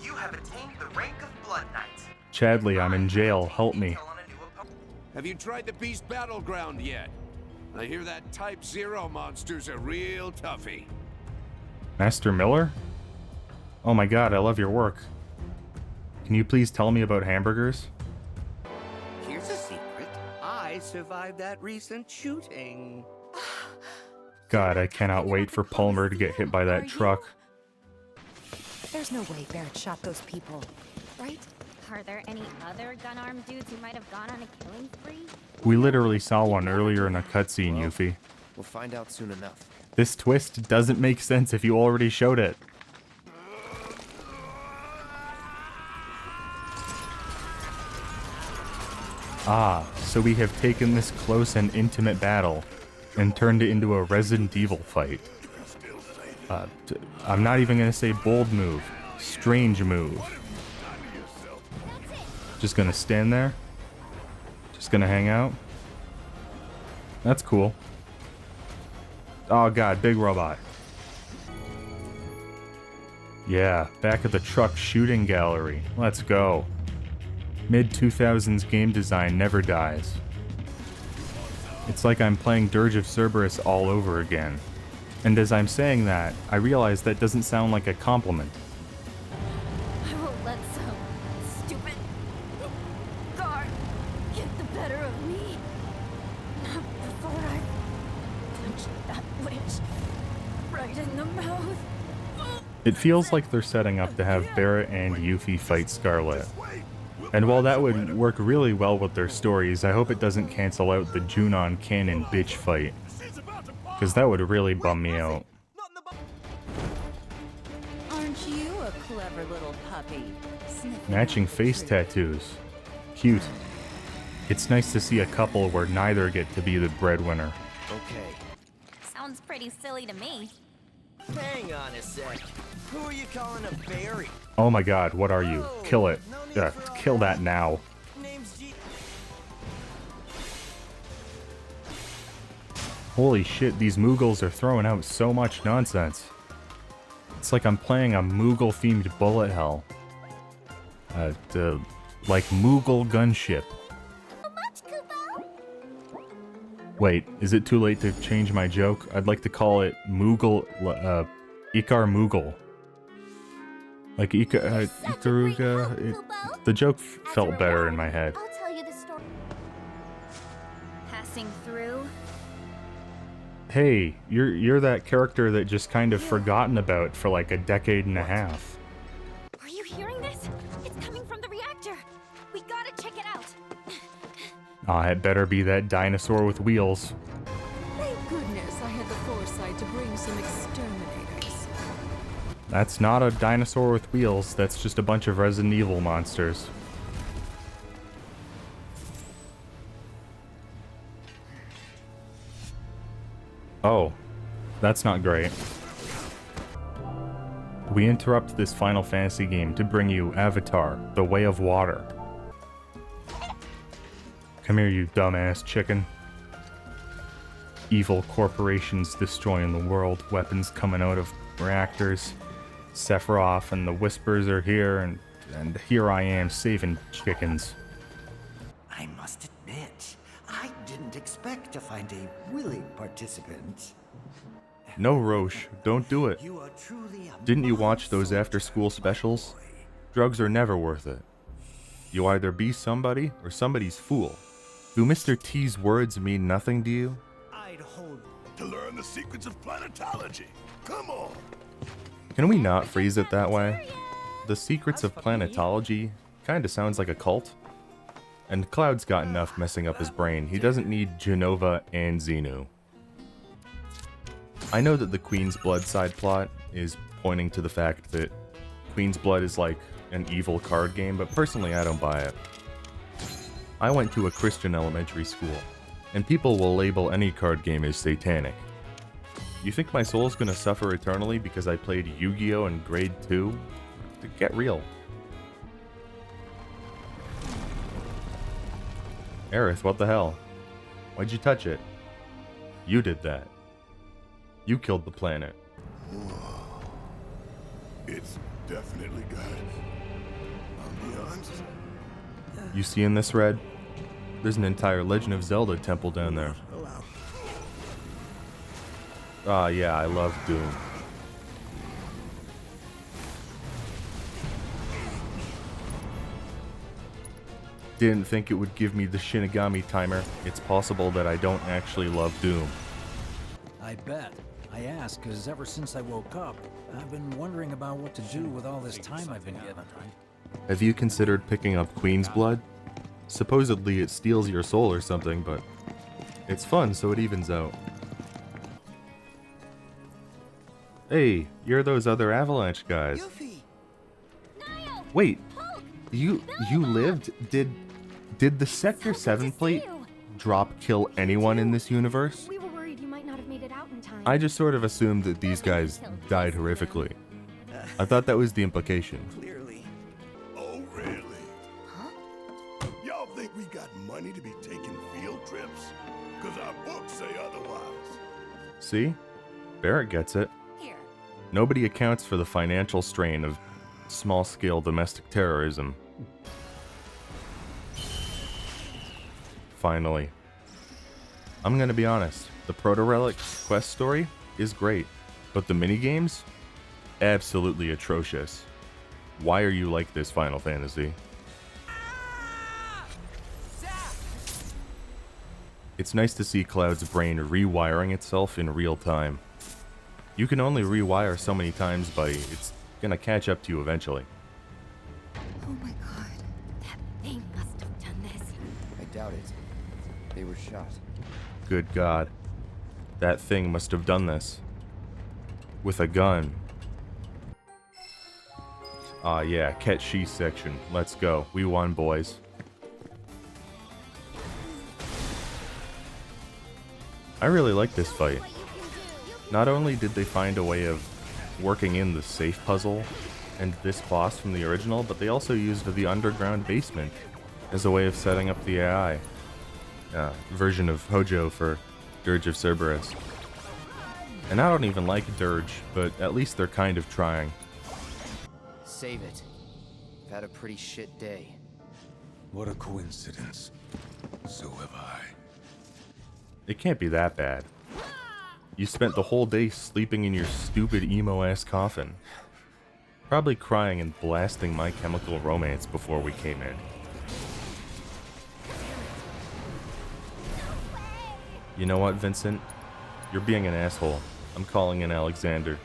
Speaker 6: You have attained the rank of Blood Knight.
Speaker 2: Chadley, I'm in jail, help me.
Speaker 18: Have you tried the Beast Battleground yet? I hear that Type 0 monster's a real toughie.
Speaker 2: Master Miller? Oh my god, I love your work. Can you please tell me about hamburgers?
Speaker 19: Here's a secret. I survived that recent shooting.
Speaker 2: God, I cannot wait for Palmer to get hit by that truck.
Speaker 11: There's no way Barrett shot those people, right?
Speaker 9: Are there any other gun-armed dudes who might have gone on a killing spree?
Speaker 2: We literally saw one earlier in a cutscene, Yuffie.
Speaker 16: We'll find out soon enough.
Speaker 2: This twist doesn't make sense if you already showed it. Ah, so we have taken this close and intimate battle and turned it into a Resident Evil fight. I'm not even gonna say bold move. Strange move. Just gonna stand there. Just gonna hang out. That's cool. Oh god, big robot. Yeah, back at the truck shooting gallery. Let's go. Mid-2000s game design never dies. It's like I'm playing Dirge of Cerberus all over again. And as I'm saying that, I realize that doesn't sound like a compliment.
Speaker 9: I won't let some stupid guard get the better of me. Not before I punch that witch right in the mouth.
Speaker 2: It feels like they're setting up to have Barrett and Yuffie fight Scarlet. And while that would work really well with their stories, I hope it doesn't cancel out the Junon canon bitch fight. Because that would really bum me out.
Speaker 9: Aren't you a clever little puppy?
Speaker 2: Matching face tattoos. Cute. It's nice to see a couple where neither get to be the breadwinner.
Speaker 19: Okay.
Speaker 8: Sounds pretty silly to me.
Speaker 20: Hang on a sec. Who are you calling a berry?
Speaker 2: Oh my god, what are you? Kill it. Kill that now. Holy shit, these Moogles are throwing out so much nonsense. It's like I'm playing a Moogle-themed bullet hell. Like Moogle gunship. Wait, is it too late to change my joke? I'd like to call it Moogle, Ikar Moogle. Like Ikaruga. The joke felt better in my head.
Speaker 8: I'll tell you the story. Passing through.
Speaker 2: Hey, you're that character that just kind of forgotten about for like a decade and a half.
Speaker 8: Are you hearing this? It's coming from the reactor. We gotta check it out.
Speaker 2: Ah, it better be that dinosaur with wheels.
Speaker 4: Thank goodness I had the foresight to bring some exterminators.
Speaker 2: That's not a dinosaur with wheels, that's just a bunch of Resident Evil monsters. Oh, that's not great. We interrupt this Final Fantasy game to bring you Avatar, The Way of Water. Come here, you dumbass chicken. Evil corporations destroying the world, weapons coming out of reactors. Sephiroth and the Whispers are here, and here I am saving chickens.
Speaker 12: I must admit, I didn't expect to find a willing participant.
Speaker 2: No, Roche, don't do it.
Speaker 12: You are truly a
Speaker 2: Didn't you watch those after-school specials? Drugs are never worth it. You either be somebody or somebody's fool. Do Mr. T's words mean nothing to you?
Speaker 3: I'd hold to learn the secrets of planetology. Come on.
Speaker 2: Can we not phrase it that way? The secrets of planetology kinda sounds like a cult. And Cloud's got enough messing up his brain. He doesn't need Genova and Xenu. I know that the Queen's Blood side plot is pointing to the fact that Queen's Blood is like an evil card game, but personally I don't buy it. I went to a Christian elementary school, and people will label any card game as satanic. You think my soul's gonna suffer eternally because I played Yu-Gi-Oh! In grade 2? Get real. Aerith, what the hell? Why'd you touch it? You did that. You killed the planet.
Speaker 3: It's definitely got ambiance.
Speaker 2: You seeing this, Red? There's an entire Legend of Zelda temple down there. Ah, yeah, I love Doom. Didn't think it would give me the Shinigami timer. It's possible that I don't actually love Doom.
Speaker 17: I bet. I ask because ever since I woke up, I've been wondering about what to do with all this time I've been given.
Speaker 2: Have you considered picking up Queen's Blood? Supposedly it steals your soul or something, but it's fun, so it evens out. Hey, you're those other Avalanche guys. Wait, you lived? Did the Sector 7 plate drop kill anyone in this universe?
Speaker 8: We were worried you might not have made it out in time.
Speaker 2: I just sort of assumed that these guys died horrifically. I thought that was the implication.
Speaker 3: Clearly. Oh, really? Huh? Y'all think we got money to be taking field trips? Because our books say otherwise.
Speaker 2: See? Barrett gets it. Nobody accounts for the financial strain of small-scale domestic terrorism. Finally. I'm gonna be honest, the Proto-Relic quest story is great, but the minigames? Absolutely atrocious. Why are you like this, Final Fantasy? It's nice to see Cloud's brain rewiring itself in real time. You can only rewire so many times, buddy. It's gonna catch up to you eventually.
Speaker 11: Oh my god.
Speaker 8: That thing must have done this.
Speaker 16: I doubt it. They were shot.
Speaker 2: Good God. That thing must have done this. With a gun. Ah, yeah, catch she section. Let's go. We won, boys. I really like this fight. Not only did they find a way of working in the safe puzzle and this boss from the original, but they also used the underground basement as a way of setting up the AI version of Hojo for Dirge of Cerberus. And I don't even like Dirge, but at least they're kind of trying.
Speaker 16: Save it. I've had a pretty shit day.
Speaker 3: What a coincidence. So have I.
Speaker 2: It can't be that bad. You spent the whole day sleeping in your stupid emo-ass coffin. Probably crying and blasting My Chemical Romance before we came in. You know what, Vincent? You're being an asshole. I'm calling in Alexander.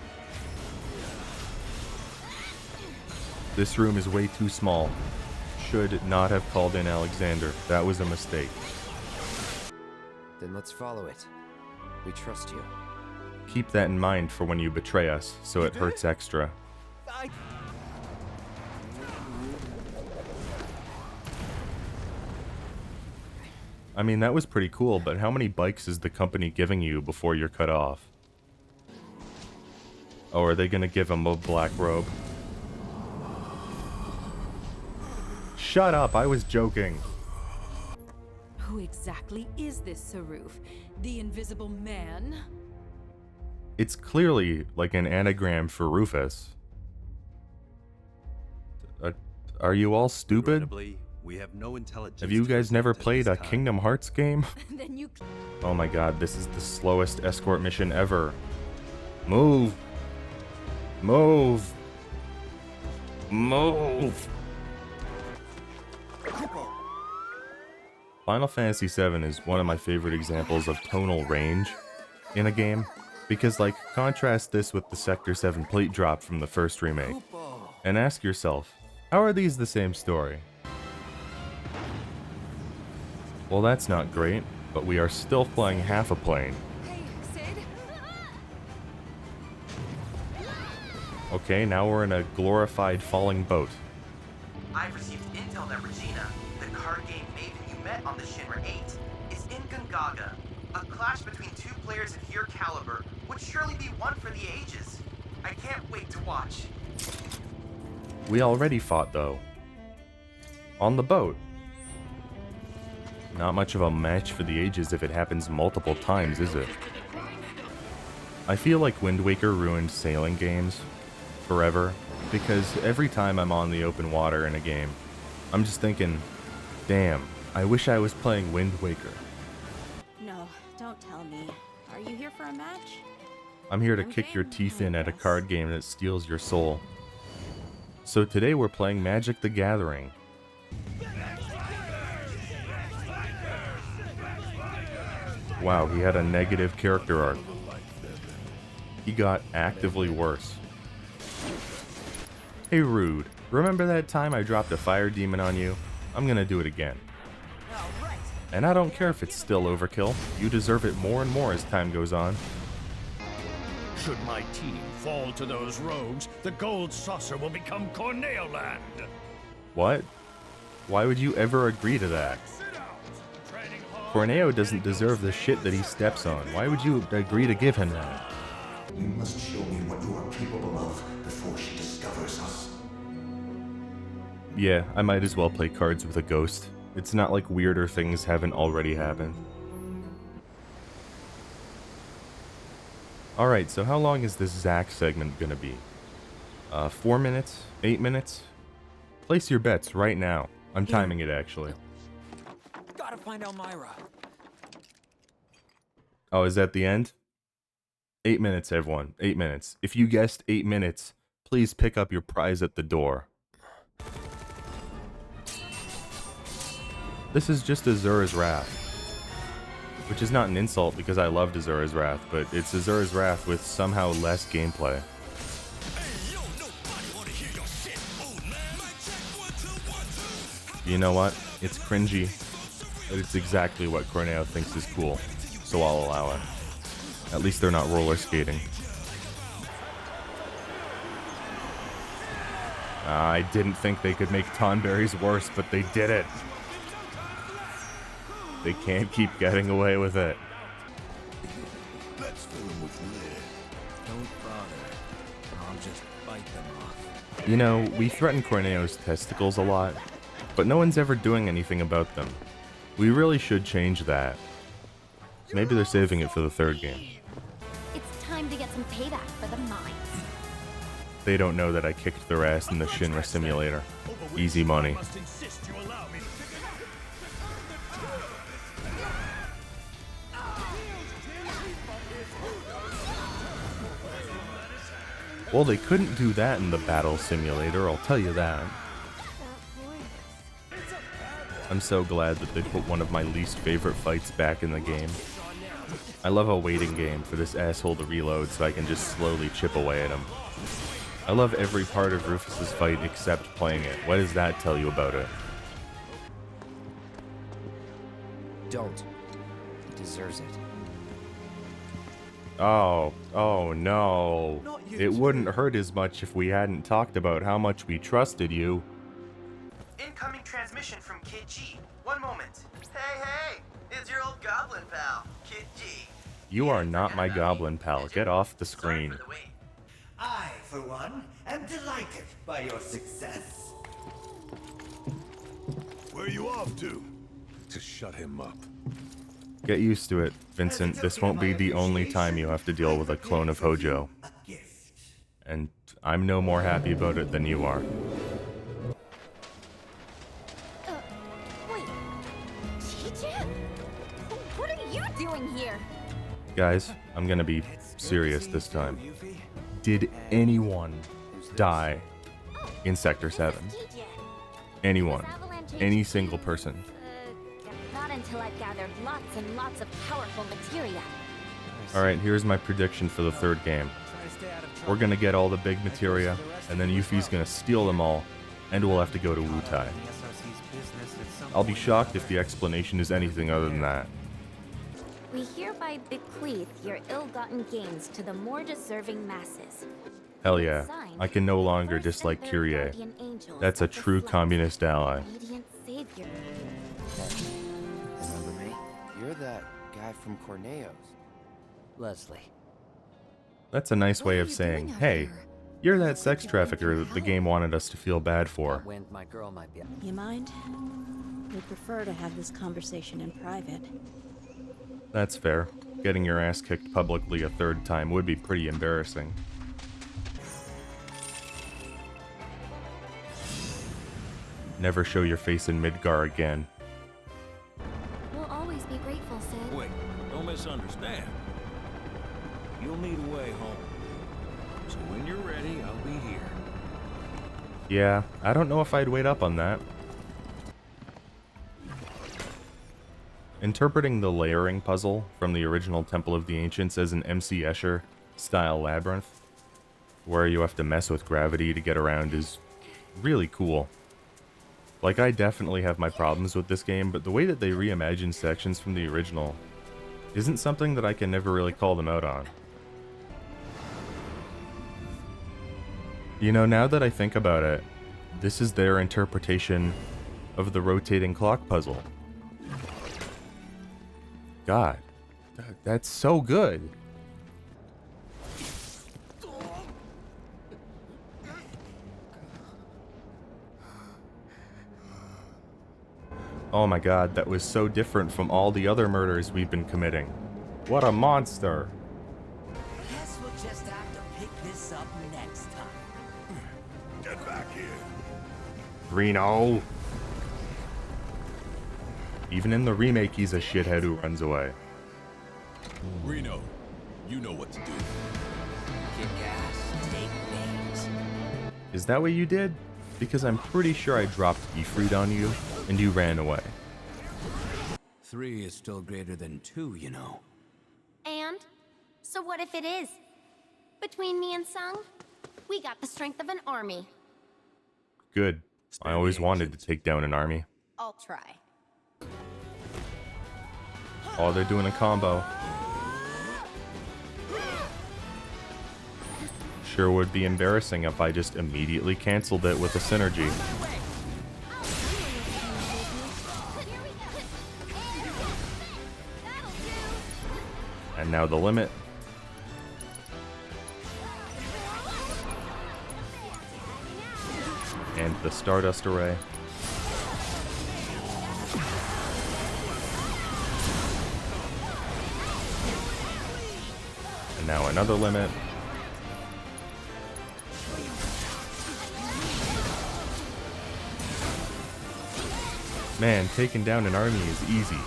Speaker 2: This room is way too small. Should not have called in Alexander. That was a mistake.
Speaker 16: Then let's follow it. We trust you.
Speaker 2: Keep that in mind for when you betray us, so it hurts extra. I mean, that was pretty cool, but how many bikes is the company giving you before you're cut off? Oh, are they gonna give him a black robe? Shut up, I was joking.
Speaker 4: Who exactly is this Saruf? The Invisible Man?
Speaker 2: It's clearly like an anagram for Rufus. Are you all stupid?
Speaker 1: We have no intelligence.
Speaker 2: Have you guys never played a Kingdom Hearts game?
Speaker 4: Then you...
Speaker 2: Oh my god, this is the slowest escort mission ever. Move! Move! Move! Final Fantasy VII is one of my favorite examples of tonal range in a game, because like, contrast this with the Sector 7 plate drop from the first remake, and ask yourself, how are these the same story? Well, that's not great, but we are still flying half a plane. Okay, now we're in a glorified falling boat.
Speaker 6: I've received intel that Regina, the card game maiden you met on the Shinra 8, is in Gungaga. A clash between two players of your caliber would surely be one for the ages. I can't wait to watch.
Speaker 2: We already fought, though. On the boat. Not much of a match for the ages if it happens multiple times, is it? I feel like Wind Waker ruined sailing games forever, because every time I'm on the open water in a game, I'm just thinking, damn, I wish I was playing Wind Waker.
Speaker 13: No, don't tell me. Are you here for a match?
Speaker 2: I'm here to kick your teeth in at a card game that steals your soul. So today we're playing Magic the Gathering. Wow, he had a negative character arc. He got actively worse. Hey Rude, remember that time I dropped a fire demon on you? I'm gonna do it again. And I don't care if it's still overkill, you deserve it more and more as time goes on.
Speaker 14: Should my team fall to those rogues, the gold saucer will become Corneo Land.
Speaker 2: What? Why would you ever agree to that? Corneo doesn't deserve the shit that he steps on. Why would you agree to give him that?
Speaker 12: You must show me what you are capable of before she discovers us.
Speaker 2: Yeah, I might as well play cards with a ghost. It's not like weirder things haven't already happened. Alright, so how long is this Zack segment gonna be? 4 minutes? 8 minutes? Place your bets right now. I'm timing it, actually.
Speaker 10: Gotta find Elmira.
Speaker 2: Oh, is that the end? 8 minutes, everyone. 8 minutes. If you guessed 8 minutes, please pick up your prize at the door. This is just Azura's Wrath. Which is not an insult because I loved Azura's Wrath, but it's Azura's Wrath with somehow less gameplay. You know what? It's cringy, but it's exactly what Corneo thinks is cool, so I'll allow it. At least they're not roller skating. I didn't think they could make Tonberries worse, but they did it. They can't keep getting away with it.
Speaker 3: Let's fill him with lead.
Speaker 17: Don't bother. I'll just bite them off.
Speaker 2: You know, we threaten Corneo's testicles a lot, but no one's ever doing anything about them. We really should change that. Maybe they're saving it for the third game.
Speaker 8: It's time to get some payback for the mines.
Speaker 2: They don't know that I kicked their ass in the Shinra simulator. Easy money. Well, they couldn't do that in the battle simulator, I'll tell you that. I'm so glad that they put one of my least favorite fights back in the game. I love a waiting game for this asshole to reload so I can just slowly chip away at him. I love every part of Rufus's fight except playing it. What does that tell you about it?
Speaker 16: Don't. He deserves it.
Speaker 2: Oh no. It wouldn't hurt as much if we hadn't talked about how much we trusted you.
Speaker 6: Incoming transmission from Kid G. One moment. Hey, it's your old goblin pal, Kid G.
Speaker 2: You are not my goblin pal. Get off the screen.
Speaker 12: I, for one, am delighted by your success.
Speaker 3: Where are you off to? To shut him up.
Speaker 2: Get used to it, Vincent. This won't be the only time you have to deal with a clone of Hojo. And I'm no more happy about it than you are.
Speaker 8: Wait. Chi-Chan? What are you doing here?
Speaker 2: Guys, I'm gonna be serious this time. Did anyone die in Sector 7? Anyone. Any single person.
Speaker 8: Not until I've gathered lots and lots of powerful materia.
Speaker 2: Alright, here's my prediction for the third game. We're gonna get all the big materia, and then Yuffie's gonna steal them all, and we'll have to go to Wutai. I'll be shocked if the explanation is anything other than that.
Speaker 8: We hereby bequeath your ill-gotten gains to the more deserving masses.
Speaker 2: Hell yeah, I can no longer dislike Kyrie. That's a true communist ally.
Speaker 8: Radiant savior.
Speaker 16: Remember me? You're that guy from Corneo's.
Speaker 21: Leslie.
Speaker 2: That's a nice way of saying, hey, you're that sex trafficker that the game wanted us to feel bad for.
Speaker 21: My girl might be.
Speaker 13: You mind? We'd prefer to have this conversation in private.
Speaker 2: That's fair. Getting your ass kicked publicly a third time would be pretty embarrassing. Never show your face in Midgar again.
Speaker 8: We'll always be grateful, Sid.
Speaker 14: Wait, don't misunderstand. You'll need a way home. So when you're ready, I'll be here.
Speaker 2: Yeah, I don't know if I'd wait up on that. Interpreting the layering puzzle from the original Temple of the Ancients as an MC Escher style labyrinth, where you have to mess with gravity to get around, is really cool. Like, I definitely have my problems with this game, but the way that they reimagine sections from the original isn't something that I can never really call them out on. You know, now that I think about it, this is their interpretation of the rotating clock puzzle. God, that's so good. Oh my god, that was so different from all the other murders we've been committing. What a monster.
Speaker 20: Guess we'll just have to pick this up next time.
Speaker 3: Get back here.
Speaker 2: Reno. Even in the remake, he's a shithead who runs away.
Speaker 3: Reno, you know what to do.
Speaker 20: Kick ass, take names.
Speaker 2: Is that what you did? Because I'm pretty sure I dropped Ifrit on you, and you ran away.
Speaker 15: 3 is still greater than 2, you know.
Speaker 8: And? So what if it is? Between me and Sung, we got the strength of an army.
Speaker 2: Good. I always wanted to take down an army.
Speaker 8: I'll try.
Speaker 2: Oh, they're doing a combo. sure would be embarrassing if I just immediately canceled it with a synergy. And now the limit. And the Stardust Array. And now another limit. Man, taking down an army is easy.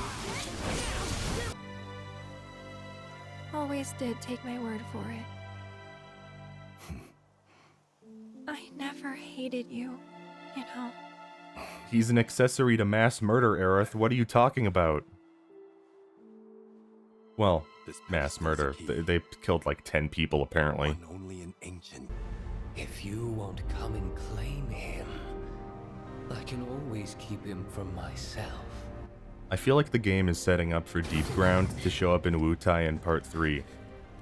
Speaker 11: Always did take my word for it. I never hated you, you know.
Speaker 2: He's an accessory to mass murder, Aerith. What are you talking about? Well, mass murder. They killed like 10 people, apparently.
Speaker 19: Only an ancient. If you won't come and claim him, I can always keep him for myself.
Speaker 2: I feel like the game is setting up for Deep Ground to show up in Wutai in Part 3.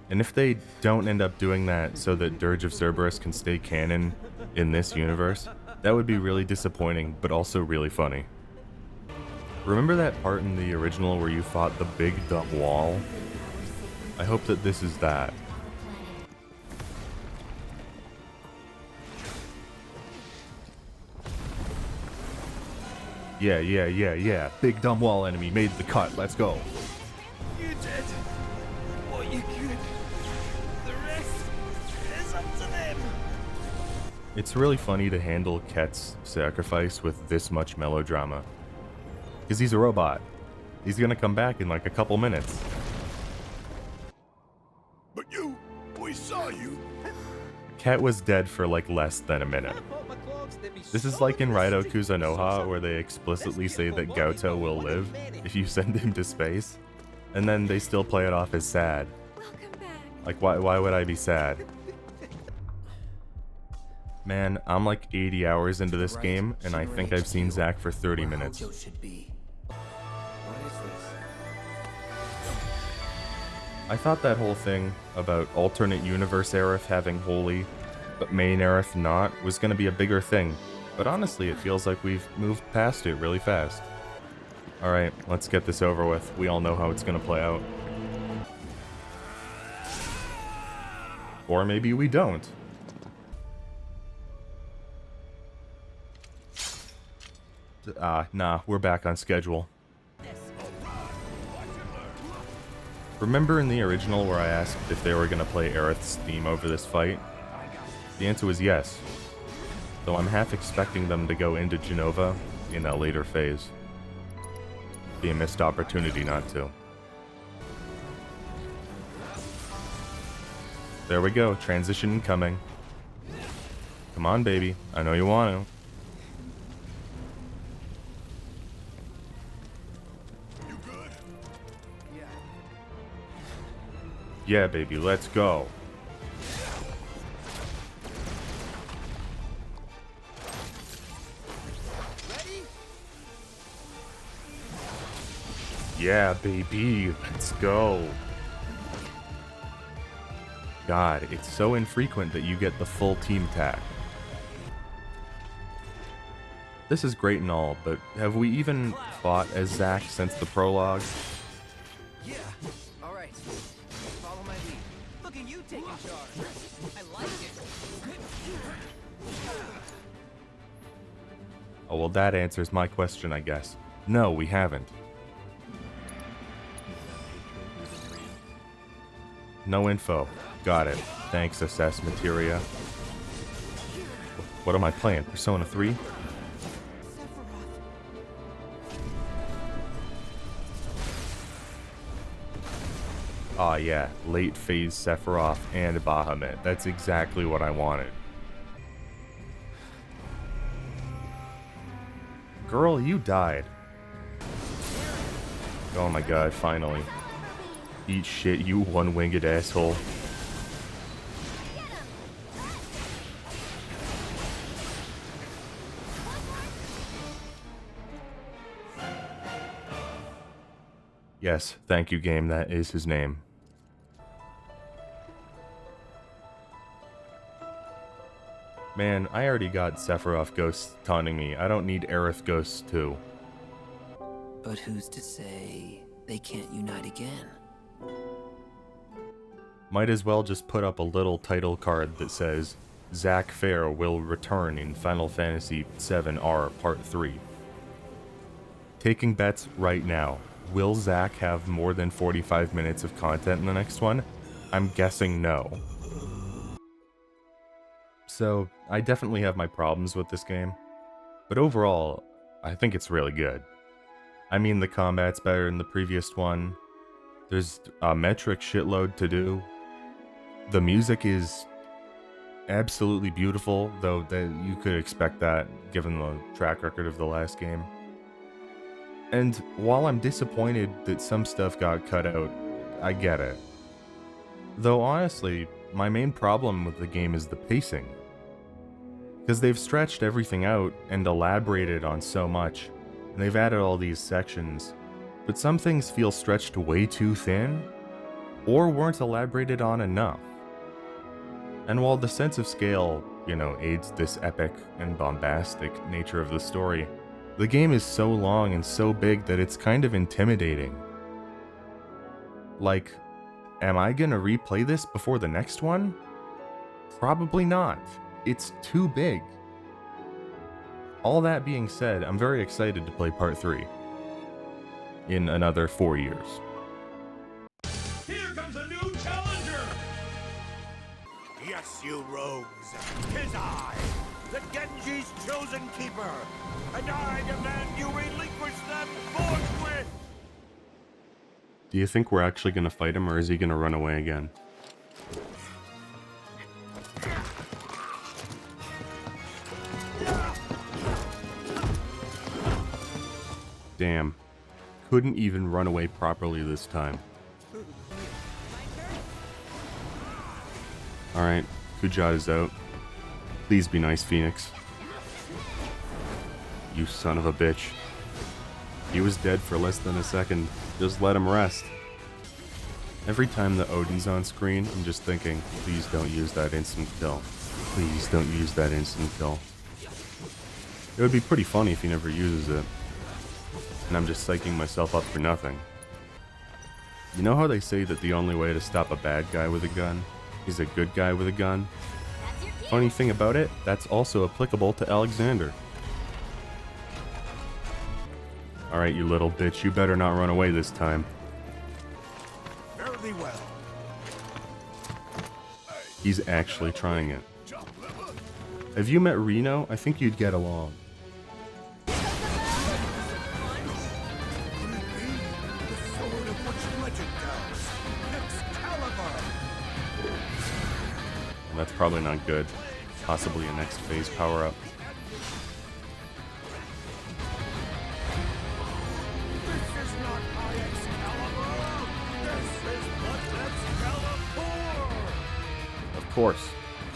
Speaker 2: And if they don't end up doing that so that Dirge of Cerberus can stay canon in this universe, that would be really disappointing, but also really funny. Remember that part in the original where you fought the big dumb wall? I hope that this is that. Yeah. Big dumb wall enemy made the cut. Let's go.
Speaker 20: You did what you could. The rest is up to them.
Speaker 2: It's really funny to handle Ket's sacrifice with this much melodrama. Because he's a robot. He's gonna come back in like a couple minutes.
Speaker 3: But we saw you.
Speaker 2: Ket was dead for like less than a minute. This is like in Raido Kuzunoha, where they explicitly say that Gauto will live if you send him to space, and then they still play it off as sad. Like, why would I be sad? Man, I'm like 80 hours into this game, and I think I've seen Zack for 30 minutes. I thought that whole thing about alternate universe Aerith having Holy, but main Aerith not, was gonna be a bigger thing. But honestly, it feels like we've moved past it really fast. Alright, let's get this over with. We all know how it's gonna play out. Or maybe we don't. Nah, we're back on schedule. Remember in the original where I asked if they were gonna play Aerith's theme over this fight? The answer was yes. Though I'm half expecting them to go into Genova in a later phase. Be a missed opportunity not to. There we go, transition coming. Come on, baby, I know you want to. Yeah, baby, let's go. Yeah, baby, let's go. God, it's so infrequent that you get the full team attack. This is great and all, but have we even fought as Zack since the prologue?
Speaker 20: Yeah. All right. Follow my lead. Look at you taking charge. I like it.
Speaker 2: Oh, well, that answers my question, I guess. No, we haven't. No info. Got it. Thanks, assess materia. What am I playing? Persona 3? Aw, yeah. Late phase Sephiroth and Bahamut. That's exactly what I wanted. Girl, you died. Oh my god, finally. Eat shit, you one-winged asshole. Yes, thank you, game. That is his name. Man, I already got Sephiroth ghosts taunting me. I don't need Aerith ghosts too.
Speaker 19: But who's to say they can't unite again?
Speaker 2: Might as well just put up a little title card that says, Zack Fair will return in Final Fantasy VII R Part 3. Taking bets right now. Will Zack have more than 45 minutes of content in the next one? I'm guessing no. So, I definitely have my problems with this game. But overall, I think it's really good. I mean, the combat's better than the previous one. There's a metric shitload to do. The music is absolutely beautiful, though that you could expect that given the track record of the last game. And while I'm disappointed that some stuff got cut out, I get it. Though honestly, my main problem with the game is the pacing. Because they've stretched everything out and elaborated on so much, and they've added all these sections, but some things feel stretched way too thin, or weren't elaborated on enough. And while the sense of scale, aids this epic and bombastic nature of the story, the game is so long and so big that it's kind of intimidating. Like, am I gonna replay this before the next one? Probably not. It's too big. All that being said, I'm very excited to play Part 3 in another 4 years.
Speaker 3: Here comes a new challenger! Yes, you rogues. 'Tis I, the Genji's chosen keeper, and I demand you relinquish them forthwith!
Speaker 2: Do you think we're actually gonna fight him, or is he gonna run away again? Damn. Couldn't even run away properly this time. Alright, Kujat is out. Please be nice, Phoenix. You son of a bitch. He was dead for less than a second. Just let him rest. Every time the Odin's on screen, I'm just thinking, please don't use that instant kill. Please don't use that instant kill. It would be pretty funny if he never uses it. And I'm just psyching myself up for nothing. You know how they say that the only way to stop a bad guy with a gun is a good guy with a gun? Funny thing about it, that's also applicable to Alexander. Alright, you little bitch, you better not run away this time.
Speaker 3: Fairly well.
Speaker 2: He's actually trying it. Have you met Reno? I think you'd get along. That's probably not good. Possibly a next phase power-up. Of course,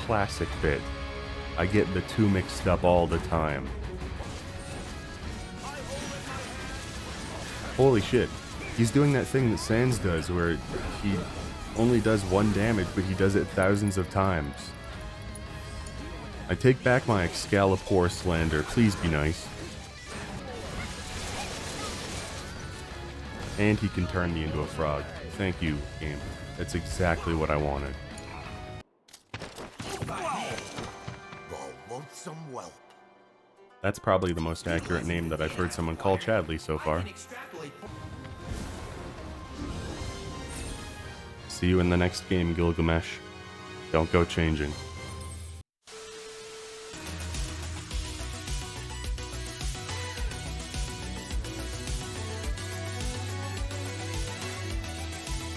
Speaker 2: classic bit. I get the two mixed up all the time. Holy shit. He's doing that thing that Sans does where he only does 1 damage, but he does it thousands of times. I take back my Excalibur slander, please be nice. And he can turn me into a frog. Thank you, game. That's exactly what I wanted. That's probably the most accurate name that I've heard someone call Chadley so far. See you in the next game, Gilgamesh. Don't go changing.